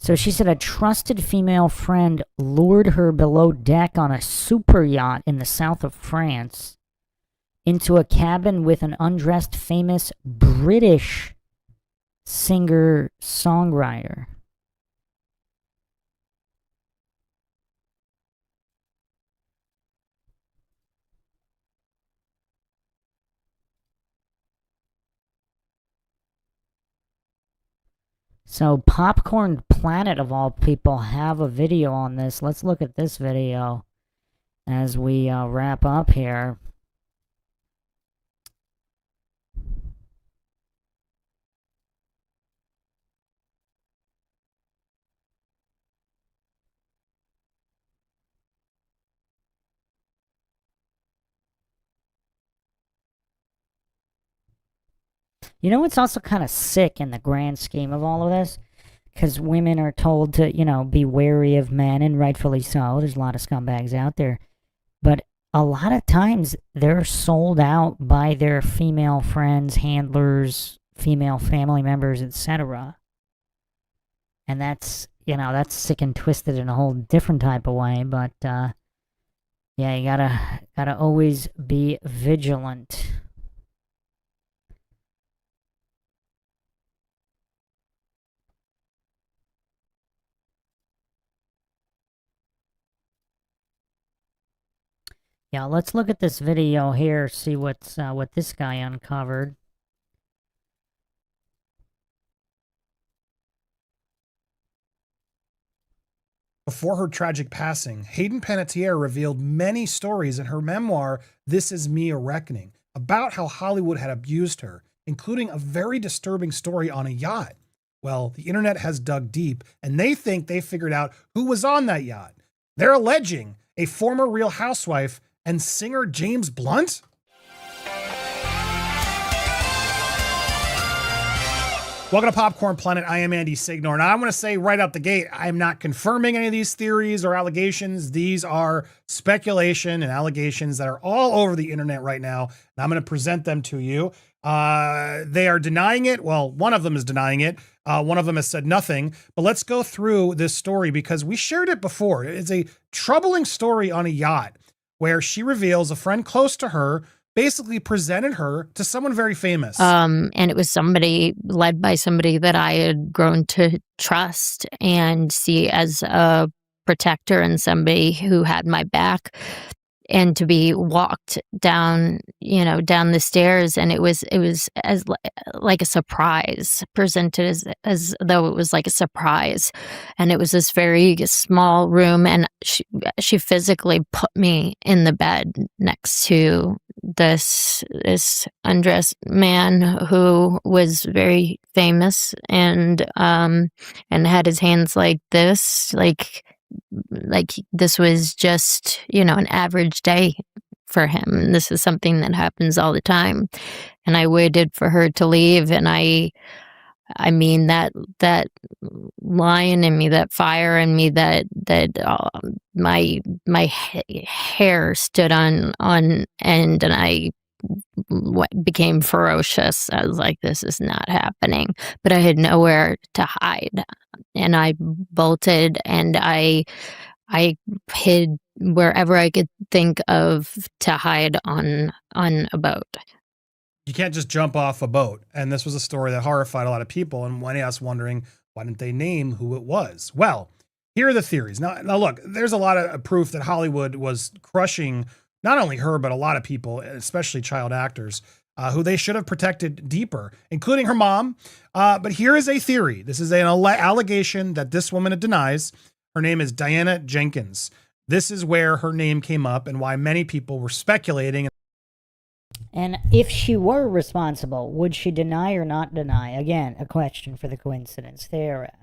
So she said a trusted female friend lured her below deck on a super yacht in the south of France into a cabin with an undressed famous British singer-songwriter. So Popcorn Planet, of all people, have a video on this. Let's look at this video as we wrap up here. You know what's also kind of sick in the grand scheme of all of this? Because women are told to, you know, be wary of men, and rightfully so. There's a lot of scumbags out there. But a lot of times they're sold out by their female friends, handlers, female family members, etc. And that's, you know, that's sick and twisted in a whole different type of way. But, yeah, you gotta always be vigilant. Yeah, let's look at this video here, see what this guy uncovered. Before her tragic passing, Hayden Panettiere revealed many stories in her memoir, This Is Me, A Reckoning, about how Hollywood had abused her, including a very disturbing story on a yacht. Well, the internet has dug deep, and they think they figured out who was on that yacht. They're alleging a former Real Housewife and singer James Blunt? Welcome to Popcorn Planet. I am Andy Signor, and I want to say right out the gate, I am not confirming any of these theories or allegations. These are speculation and allegations that are all over the internet right now, and I'm going to present them to you. They are denying it. Well, one of them is denying it. One of them has said nothing. But let's go through this story because we shared it before. It's a troubling story on a yacht where she reveals a friend close to her basically presented her to someone very famous. And it was somebody led by somebody that I had grown to trust and see as a protector and somebody who had my back. And to be walked down, you know, down the stairs, and it was as like a surprise, presented as though it was like a surprise, and it was this very small room, and she physically put me in the bed next to this undressed man who was very famous and had his hands like this, like this was just, you know, an average day for him. This is something that happens all the time. And I waited for her to leave, and I mean that lion in me, that fire in me, that my hair stood on end, and I became ferocious. I was like, this is not happening. But I had nowhere to hide, and I bolted, and I hid wherever I could think of to hide on a boat. You can't just jump off a boat. And this was a story that horrified a lot of people, and many of us wondering, why didn't they name who it was? Well, here are the theories. Now look, there's a lot of proof that Hollywood was crushing not only her, but a lot of people, especially child actors, who they should have protected deeper, including her mom. But here is a theory. This is an allegation that this woman denies. Her name is Diana Jenkins. This is where her name came up and why many people were speculating. And if she were responsible, would she deny or not deny? Again, a question for the coincidence theorists.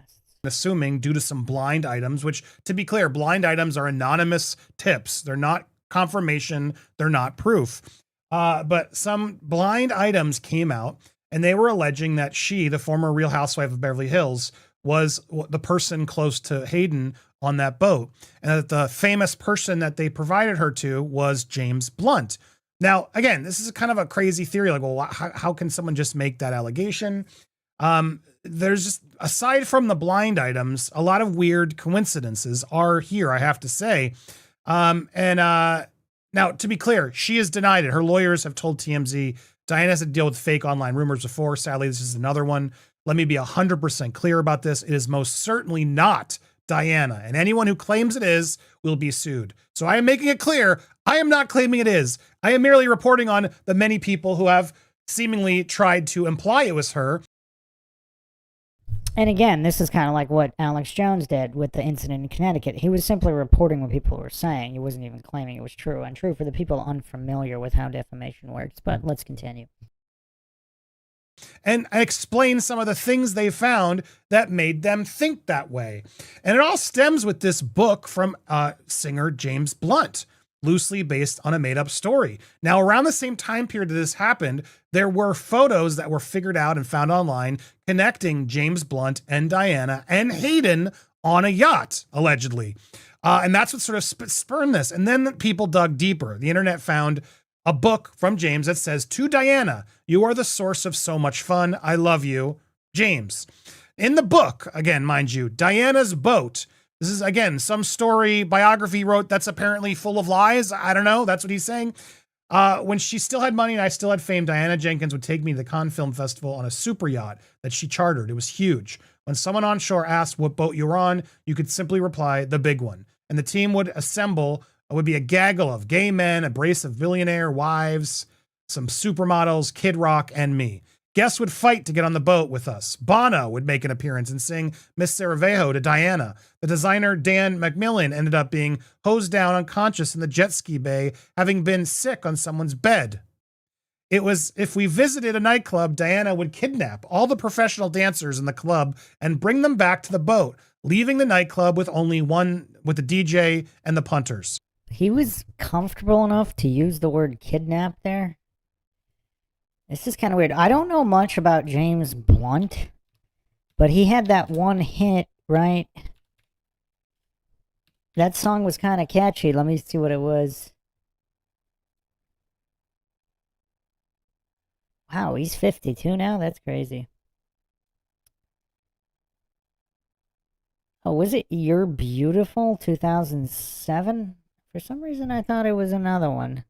Assuming due to some blind items, which, to be clear, blind items are anonymous tips. They're not confirmation. They're not proof. But some blind items came out, and they were alleging that she, the former Real Housewife of Beverly Hills, was the person close to Hayden on that boat, and that the famous person that they provided her to was James Blunt. Now, again, this is kind of a crazy theory. Like, well, how can someone just make that allegation? There's just, aside from the blind items, a lot of weird coincidences are here, I have to say. Now, to be clear, she has denied it. Her lawyers have told TMZ Diana has to deal with fake online rumors before. Sadly, this is another one. Let me be 100% clear about this. It is most certainly not Diana, and anyone who claims it is will be sued. So I am making it clear, I am not claiming it is. I am merely reporting on the many people who have seemingly tried to imply it was her. And again, this is kind of like what Alex Jones did with the incident in Connecticut. He was simply reporting what people were saying. He wasn't even claiming it was true. And true for the people unfamiliar with how defamation works. But let's continue. And explain some of the things they found that made them think that way. And it all stems with this book from singer James Blunt, loosely based on a made-up story. Now, around the same time period that this happened, there were photos that were figured out and found online connecting James Blunt and Diana and Hayden on a yacht, allegedly. And that's what sort of spurned this. And then people dug deeper. The internet found a book from James that says, "To Diana, you are the source of so much fun. I love you, James." In the book, again, mind you, Diana's boat. This is, again, some story biography wrote that's apparently full of lies. I don't know. That's what he's saying. When she still had money and I still had fame, Diana Jenkins would take me to the Cannes Film Festival on a super yacht that she chartered. It was huge. When someone on shore asked what boat you were on, you could simply reply, "The big one." And the team would assemble. It would be a gaggle of gay men, a brace of billionaire wives, some supermodels, Kid Rock, and me. Guests would fight to get on the boat with us. Bono would make an appearance and sing Miss Cervejo to Diana. The designer Dan McMillan ended up being hosed down unconscious in the jet ski bay, having been sick on someone's bed. It was, if we visited a nightclub, Diana would kidnap all the professional dancers in the club and bring them back to the boat, leaving the nightclub with only with the DJ and the punters. He was comfortable enough to use the word kidnap there. This is kind of weird. I don't know much about James Blunt, but he had that one hit, right? That song was kind of catchy. Let me see what it was. Wow, he's 52 now? That's crazy. Oh, was it You're Beautiful, 2007? For some reason, I thought it was another one.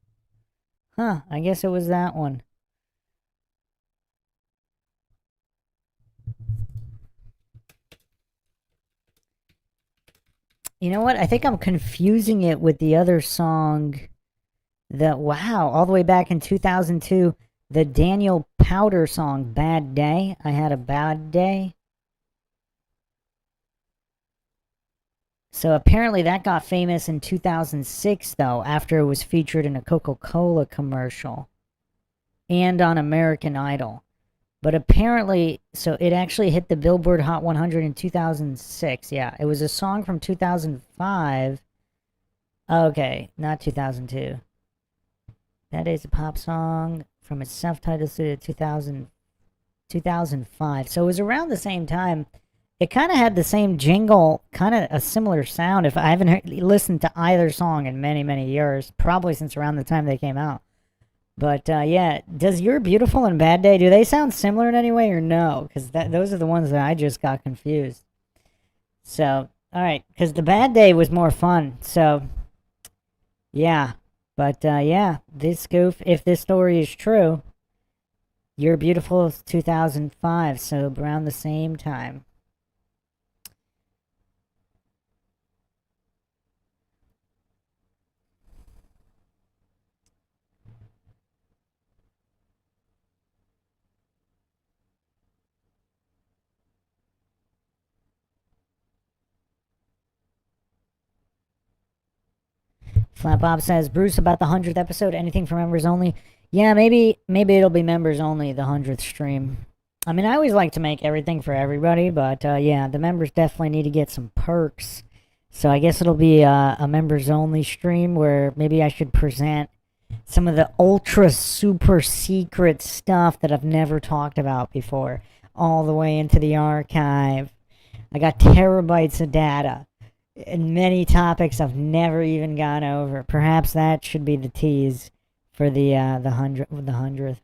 Huh, I guess it was that one. You know what? I think I'm confusing it with the other song that, wow, all the way back in 2002, the Daniel Powder song, Bad Day. I Had a Bad Day. So apparently that got famous in 2006, though, after it was featured in a Coca-Cola commercial and on American Idol. But apparently, so it actually hit the Billboard Hot 100 in 2006. Yeah, it was a song from 2005. Okay, not 2002. That is a pop song from its self-titled studio 2005. So it was around the same time. It kind of had the same jingle, kind of a similar sound. If I haven't listened to either song in many, many years, probably since around the time they came out. But yeah, does You're Beautiful and Bad Day, do they sound similar in any way or no? Because those are the ones that I just got confused. So, all right, because the Bad Day was more fun. So, yeah. But yeah, this goof, if this story is true, You're Beautiful is 2005, so around the same time. Flat Bob says, Bruce, about the 100th episode, anything for members only? Yeah, maybe it'll be members only, the 100th stream. I mean, I always like to make everything for everybody, but yeah, the members definitely need to get some perks. So I guess it'll be a members only stream where maybe I should present some of the ultra super secret stuff that I've never talked about before, all the way into the archive. I got terabytes of data and many topics I've never even gone over. Perhaps that should be the tease for the 100th.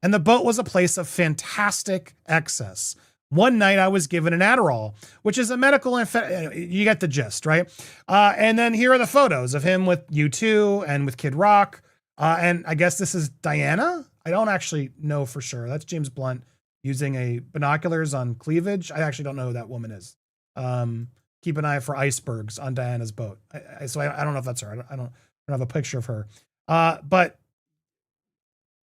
And the boat was a place of fantastic excess. One night I was given an Adderall, which is a medical, you get the gist, right? And then here are the photos of him with U2 and with Kid Rock. And I guess this is Diana. I don't actually know for sure. That's James Blunt using a binoculars on cleavage. I actually don't know who that woman is. Keep an eye for icebergs on Diana's boat. So I don't know if that's her. I don't have a picture of her. But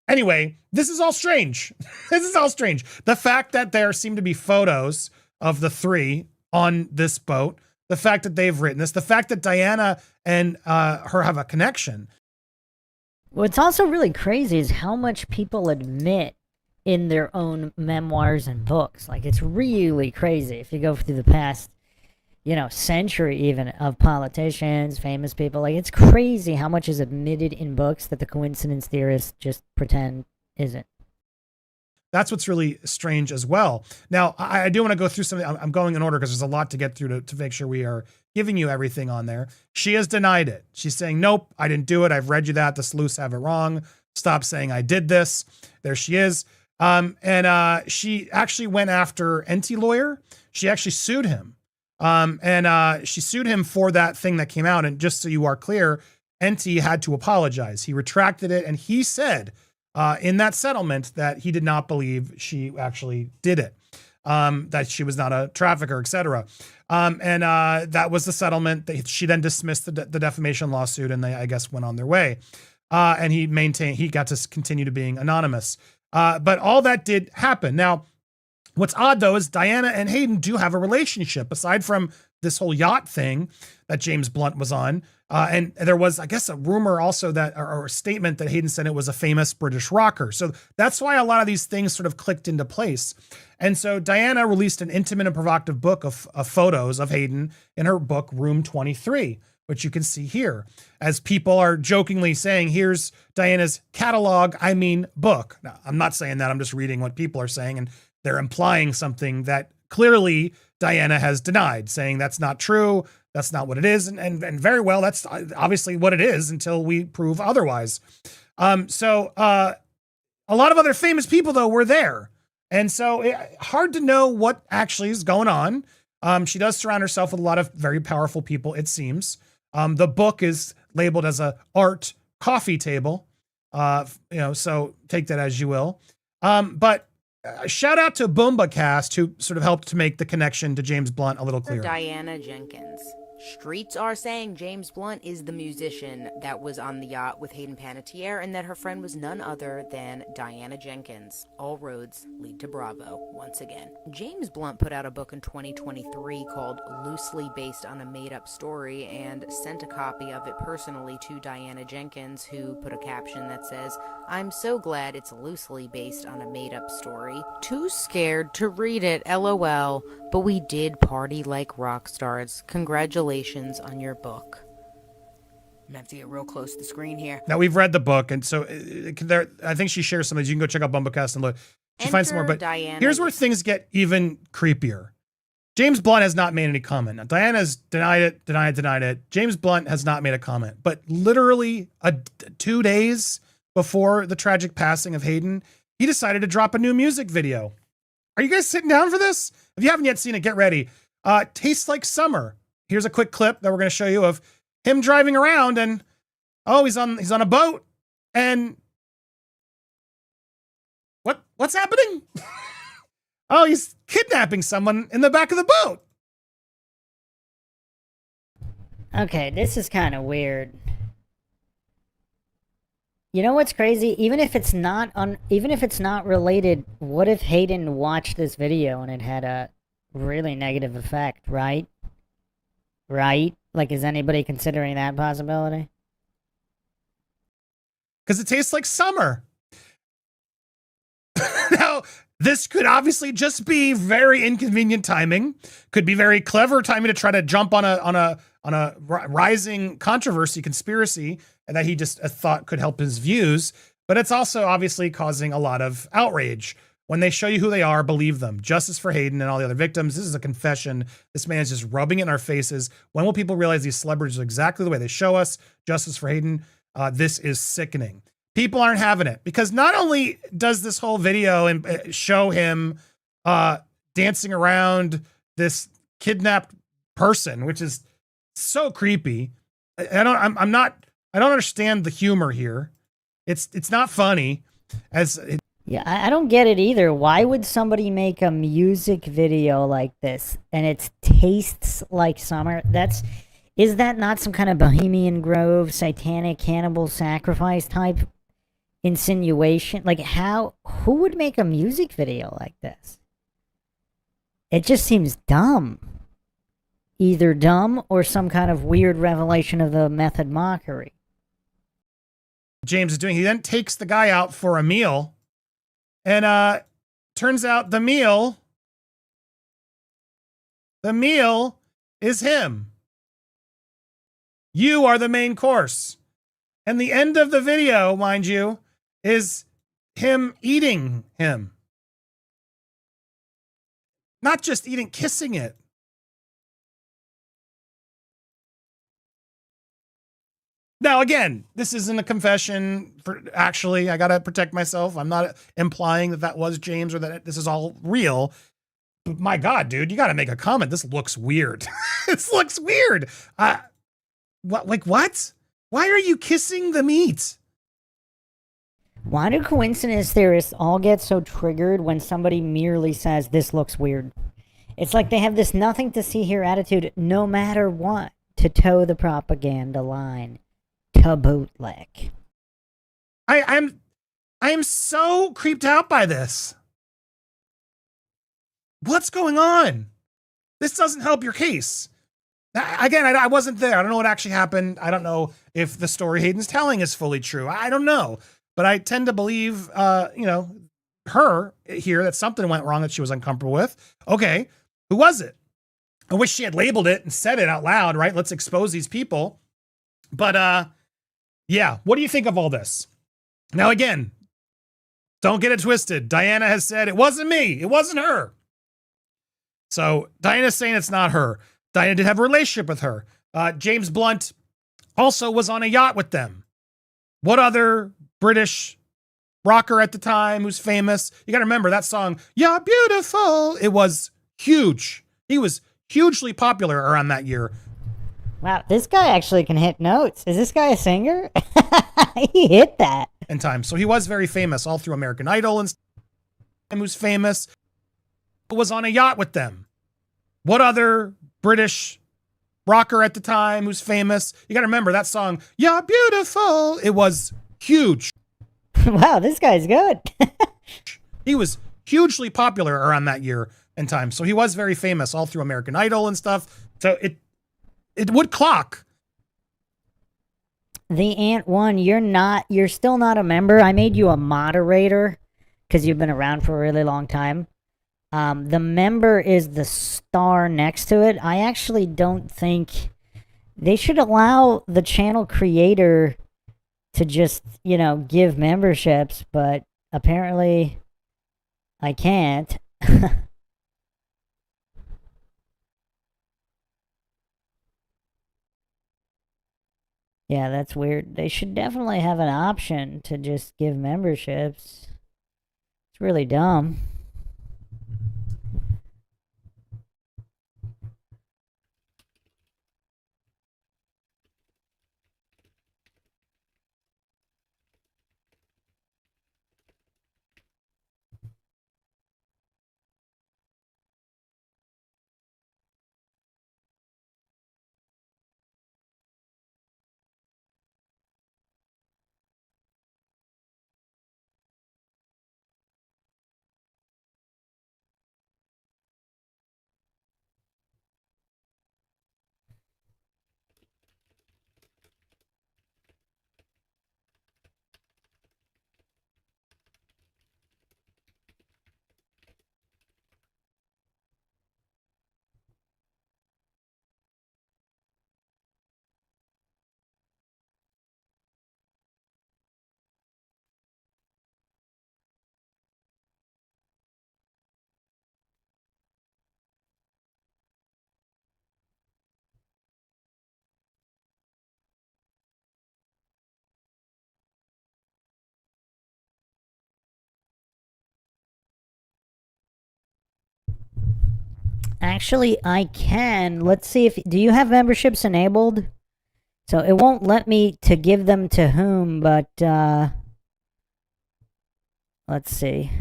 anyway, this is all strange. This is all strange. The fact that there seem to be photos of the three on this boat, the fact that they've written this, the fact that Diana and her have a connection. What's also really crazy is how much people admit in their own memoirs and books. Like, it's really crazy if you go through the past, century even of politicians, famous people. Like, it's crazy how much is admitted in books that the coincidence theorists just pretend isn't. That's what's really strange as well. Now, I do want to go through something. I'm going in order because there's a lot to get through to make sure we are giving you everything on there. She has denied it. She's saying, nope, I didn't do it. I've read you that. The sleuths have it wrong. Stop saying I did this. There she is. And she actually went after NT Lawyer. She actually sued him. And she sued him for that thing that came out. And just so you are clear, NT had to apologize. He retracted it. And he said in that settlement that he did not believe she actually did it, that she was not a trafficker, etc. And that was the settlement. She then dismissed the defamation lawsuit and they, I guess, went on their way. And he got to continue to being anonymous. But all that did happen. Now, what's odd, though, is Diana and Hayden do have a relationship, aside from this whole yacht thing that James Blunt was on. And there was, I guess, a rumor also that, or a statement that Hayden said it was a famous British rocker. So that's why a lot of these things sort of clicked into place. And so Diana released an intimate and provocative book of photos of Hayden in her book, Room 23, which you can see here, as people are jokingly saying, here's Diana's catalog, book. Now, I'm not saying that, I'm just reading what people are saying, and they're implying something that clearly Diana has denied, saying that's not true, that's not what it is, and very well, that's obviously what it is until we prove otherwise. So a lot of other famous people, though, were there. And so hard to know what actually is going on. She does surround herself with a lot of very powerful people, it seems. The book is labeled as a art coffee table, so take that as you will. But shout out to BoombaCast, who sort of helped to make the connection to James Blunt a little clearer. Diana Jenkins. Streets are saying James Blunt is the musician that was on the yacht with Hayden Panettiere and that her friend was none other than Diana Jenkins. All roads lead to Bravo once again. James Blunt put out a book in 2023 called Loosely Based on a Made-Up Story and sent a copy of it personally to Diana Jenkins, who put a caption that says, "I'm so glad it's loosely based on a made-up story. Too scared to read it, LOL, but we did party like rock stars. Congratulations on your book." I'm gonna have to get real close to the screen here. Now, we've read the book, and so I think she shares some of these. You can go check out BoombaCast and look. She finds some more, but Diana. Here's where things get even creepier. James Blunt has not made any comment. Now, Diana's denied it. James Blunt has not made a comment. But literally 2 days before the tragic passing of Hayden, he decided to drop a new music video. Are you guys sitting down for this? If you haven't yet seen it, get ready. Tastes Like Summer. Here's a quick clip that we're going to show you of him driving around, and he's on a boat, and what's happening? He's kidnapping someone in the back of the boat. Okay, this is kind of weird. You know what's crazy? Even if it's not related, what if Hayden watched this video and it had a really negative effect, right? Right? Like, is anybody considering that possibility? Because it tastes like summer. Now, this could obviously just be very inconvenient timing. Could be very clever timing to try to jump on a rising controversy, conspiracy that he just thought could help his views. But it's also obviously causing a lot of outrage. When they show you who they are, believe them. Justice for Hayden and all the other victims. This is a confession. This man is just rubbing it in our faces. When will people realize these celebrities are exactly the way they show us? Justice for Hayden. This is sickening. People aren't having it because not only does this whole video show him dancing around this kidnapped person, which is so creepy. I don't understand the humor here. It's not funny. Yeah, I don't get it either. Why would somebody make a music video like this and it tastes like summer? Is that not some kind of Bohemian Grove, satanic cannibal sacrifice type insinuation? Like who would make a music video like this? It just seems dumb. Either dumb or some kind of weird revelation of the method mockery. James is doing. He then takes the guy out for a meal. And turns out the meal is him. You are the main course. And the end of the video, mind you, is him eating him. Not just eating, kissing it. Now, again, this isn't a confession. Actually, I got to protect myself. I'm not implying that was James or that this is all real. But my God, dude, you got to make a comment. This looks weird. This looks weird. What? Why are you kissing the meat? Why do coincidence theorists all get so triggered when somebody merely says, this looks weird? It's like they have this nothing to see here attitude, no matter what, to toe the propaganda line. To bootleg. I am so creeped out by this. What's going on? This doesn't help your case. Again, I wasn't there. I don't know what actually happened. I don't know if the story Hayden's telling is fully true. I don't know. But I tend to believe, her here, that something went wrong that she was uncomfortable with. Okay, who was it? I wish she had labeled it and said it out loud, right? Let's expose these people. But, yeah, what do you think of all this? Now, again, don't get it twisted. Diana has said, it wasn't me. It wasn't her. So Diana's saying it's not her. Diana did have a relationship with her. James Blunt also was on a yacht with them. What other British rocker at the time who's famous? You got to remember that song, You're Beautiful. It was huge. He was hugely popular around that year. Wow, this guy actually can hit notes. Is this guy a singer? He hit that. In time. So he was very famous all through American Idol and who's famous. Was on a yacht with them. What other British rocker at the time who's famous? You got to remember that song, You're Beautiful. It was huge. Wow, this guy's good. He was hugely popular around that year and time. So he was very famous all through American Idol and stuff. So it would clock. The Ant One, you're still not a member. I made you a moderator because you've been around for a really long time. The member is the star next to it. I actually don't think they should allow the channel creator to just, give memberships, but apparently I can't. Yeah, that's weird. They should definitely have an option to just give memberships. It's really dumb. Actually, I can. Let's see if... Do you have memberships enabled? So it won't let me to give them to whom, but, let's see.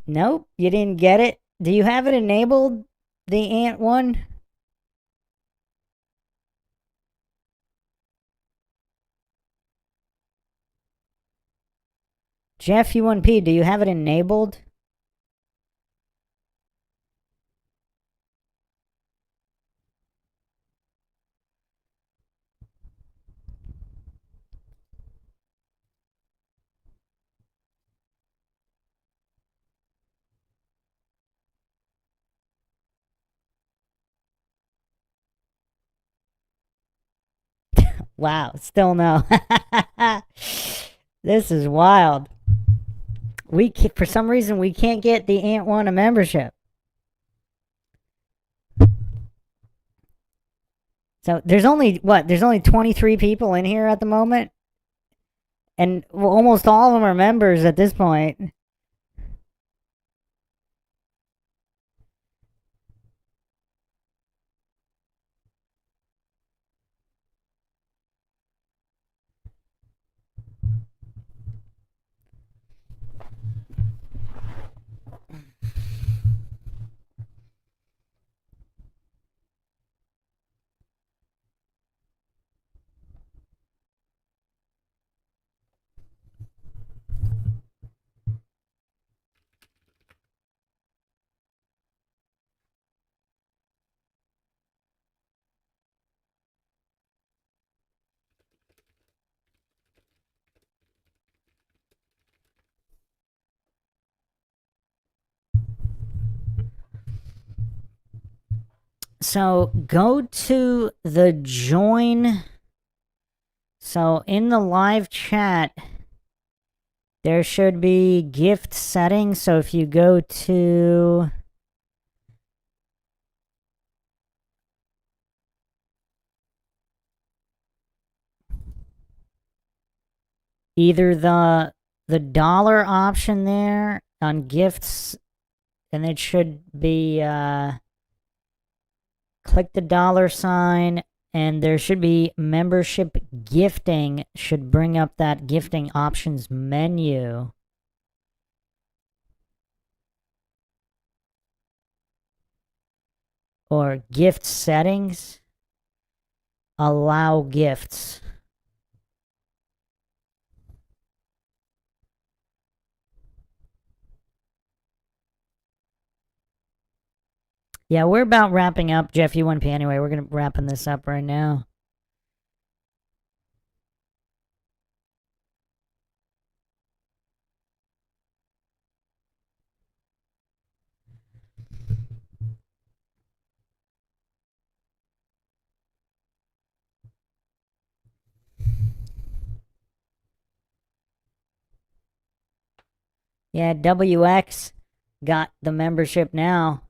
Nope, you didn't get it. Do you have it enabled? The ant one? Jeff U1P, do you have it enabled? Wow, still no. This is wild. For some reason, we can't get the Ant One a membership. So there's only, what, there's only 23 people in here at the moment? And well, almost all of them are members at this point. So go to the join. So in the live chat, there should be gift settings. So if you go to either the dollar option there on gifts, and it should be click the dollar sign, and there should be membership gifting, should bring up that gifting options menu. Or gift settings, allow gifts. Yeah, we're about wrapping up, Jeff U1P anyway. We're going to wrapping this up right now. Yeah, WX got the membership now.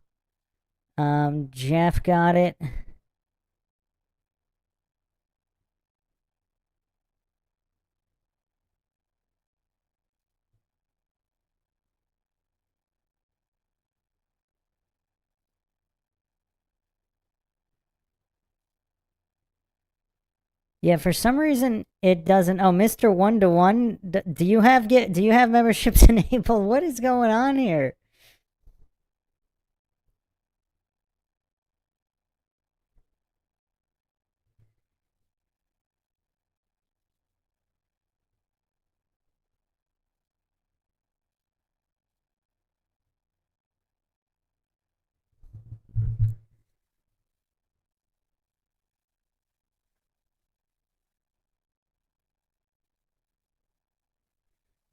Jeff got it. Yeah, for some reason it doesn't. Oh, Mr. One to One, do you have memberships enabled? What is going on here?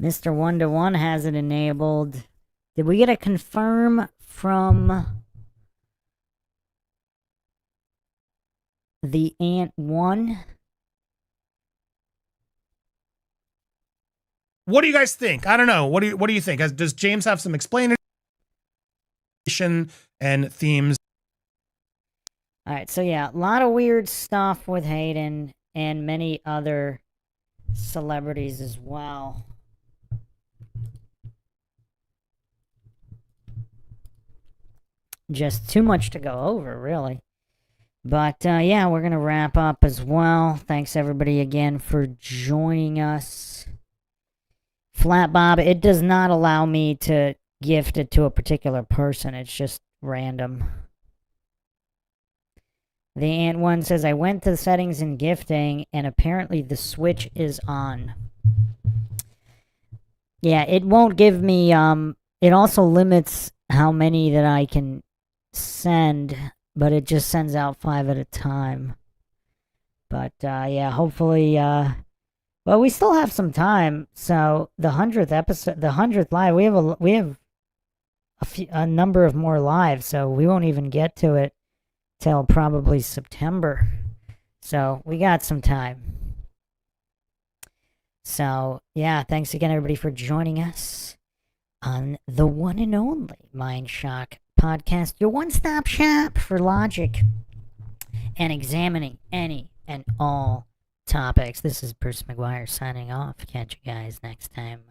Mr. One to One has it enabled. Did we get a confirm from the Ant One? What do you guys think? I don't know. What do you think? Does James have some explanation and themes? All right, so yeah, a lot of weird stuff with Hayden and many other celebrities as well. Just too much to go over, really. But yeah, we're going to wrap up as well. Thanks everybody again for joining us. Flat Bob, it does not allow me to gift it to a particular person. It's just random. The Ant One says, I went to the settings in gifting, and apparently the switch is on. Yeah, it won't give me, it also limits how many that I can send, but it just sends out 5 at a time. But, yeah, hopefully, well, we still have some time, so the 100th episode, the 100th live, we have a number of more lives, so we won't even get to it till probably September. So we got some time. So yeah, thanks again everybody for joining us on the one and only Mindshock podcast, your one-stop shop for logic and examining any and all topics. This is Bruce McGuire signing off. Catch you guys next time.